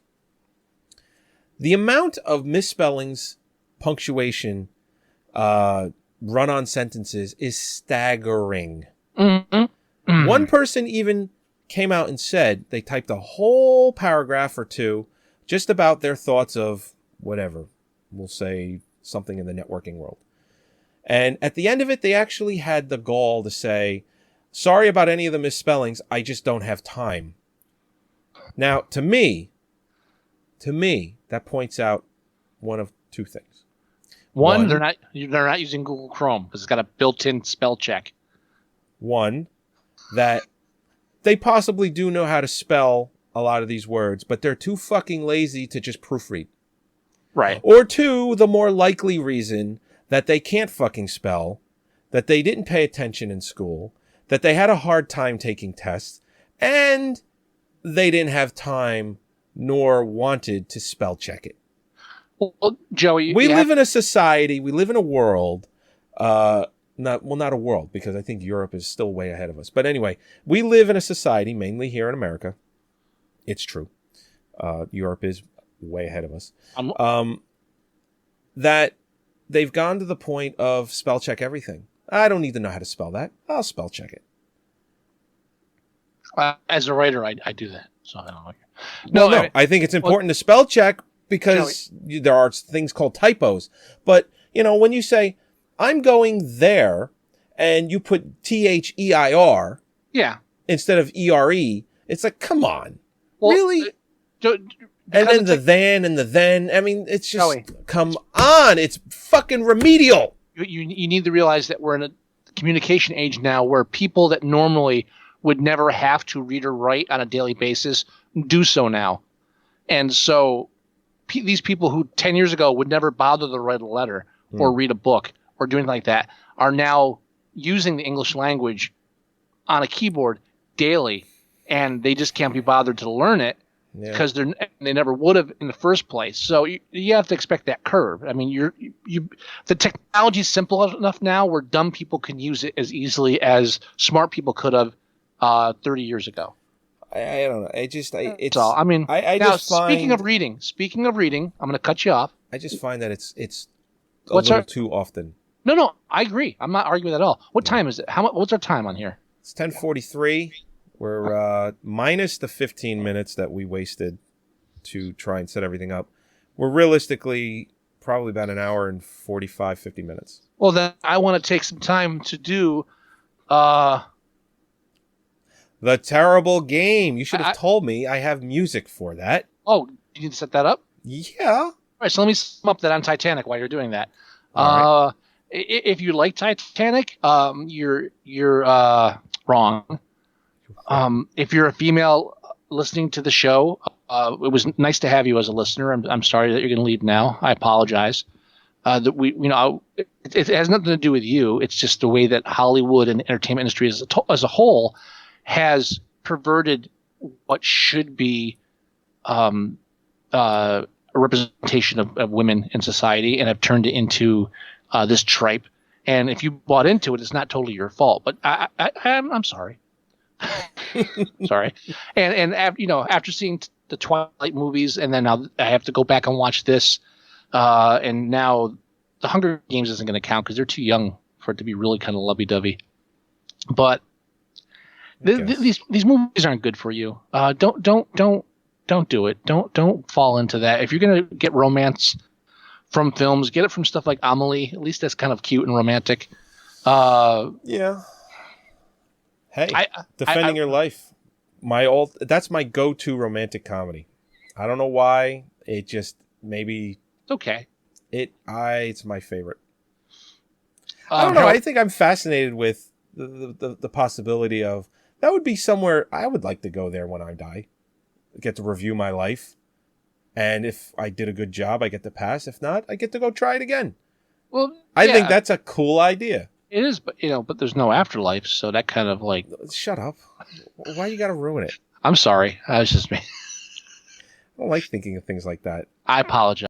The amount of misspellings, punctuation, run-on sentences is staggering. One person even came out and said they typed a whole paragraph or two just about their thoughts of whatever, we'll say something in the networking world. And at the end of it, they actually had the gall to say, sorry about any of the misspellings, I just don't have time. Now, to me, that points out one of two things. One, they're not using Google Chrome because it's got a built-in spell check. One, that they possibly do know how to spell a lot of these words, but they're too fucking lazy to just proofread. Right. Or two, the more likely reason that they can't fucking spell, that they didn't pay attention in school, that they had a hard time taking tests, and they didn't have time nor wanted to spell check it. Well, Joey, we live in a society, we live in a world, not a world, because I think Europe is still way ahead of us. But anyway, we live in a society, mainly here in America. It's true. Europe is way ahead of us. That they've gone to the point of spell check everything. I don't need to know how to spell that. I'll spell check it. As a writer, I do that. So I don't know. No, I think it's important to spell check because there are things called typos. But, when you say, I'm going there, and you put THEIR instead of ERE, it's like, come on. Well, really? And then the then. I mean, it's just, come on. It's fucking remedial. You need to realize that we're in a communication age now where people that normally would never have to read or write on a daily basis do so now. And so these people who 10 years ago would never bother to write a letter or read a book or do anything like that are now using the English language on a keyboard daily, and they just can't be bothered to learn it because they never would have in the first place. So you have to expect that curve. I mean, the technology is simple enough now where dumb people can use it as easily as smart people could have 30 years ago. I don't know. It's all. I mean, I now just find, speaking of reading, I'm going to cut you off. I just find that it's a little too often. No, I agree. I'm not arguing at all. What time is it? What's our time on here? It's 10:43. We're minus the 15 minutes that we wasted to try and set everything up. We're realistically probably about an hour and 45, 50 minutes. Well, then I want to take some time to do The Terrible Game. You should have told me. I have music for that. Oh, you need to set that up? Yeah. All right, so let me sum up that on Titanic while you're doing that. All right. If you like Titanic, you're wrong. If you're a female listening to the show, it was nice to have you as a listener. I'm sorry that you're going to leave now. I apologize. That it has nothing to do with you. It's just the way that Hollywood and the entertainment industry as a whole has perverted what should be a representation of women in society and have turned it into this tripe. And if you bought into it, it's not totally your fault. But I'm sorry. Sorry. And after seeing the Twilight movies, and then now I have to go back and watch this, and now the Hunger Games isn't going to count because they're too young for it to be really kind of lovey-dovey. But these movies aren't good for you. Don't do it. Don't fall into that. If you're going to get romance from films, get it from stuff like Amelie. At least that's kind of cute and romantic. Yeah. Hey, Defending Your Life. That's my go-to romantic comedy. I don't know why. It just maybe it's okay. It's my favorite. I don't know. I think I'm fascinated with the possibility of that would be somewhere I would like to go there when I die. Get to review my life. And if I did a good job, I get to pass. If not, I get to go try it again. Well, I think that's a cool idea. It is, but there's no afterlife, so that kind of like. Shut up! Why you got to ruin it? I'm sorry. That was just me. I don't like thinking of things like that. I apologize.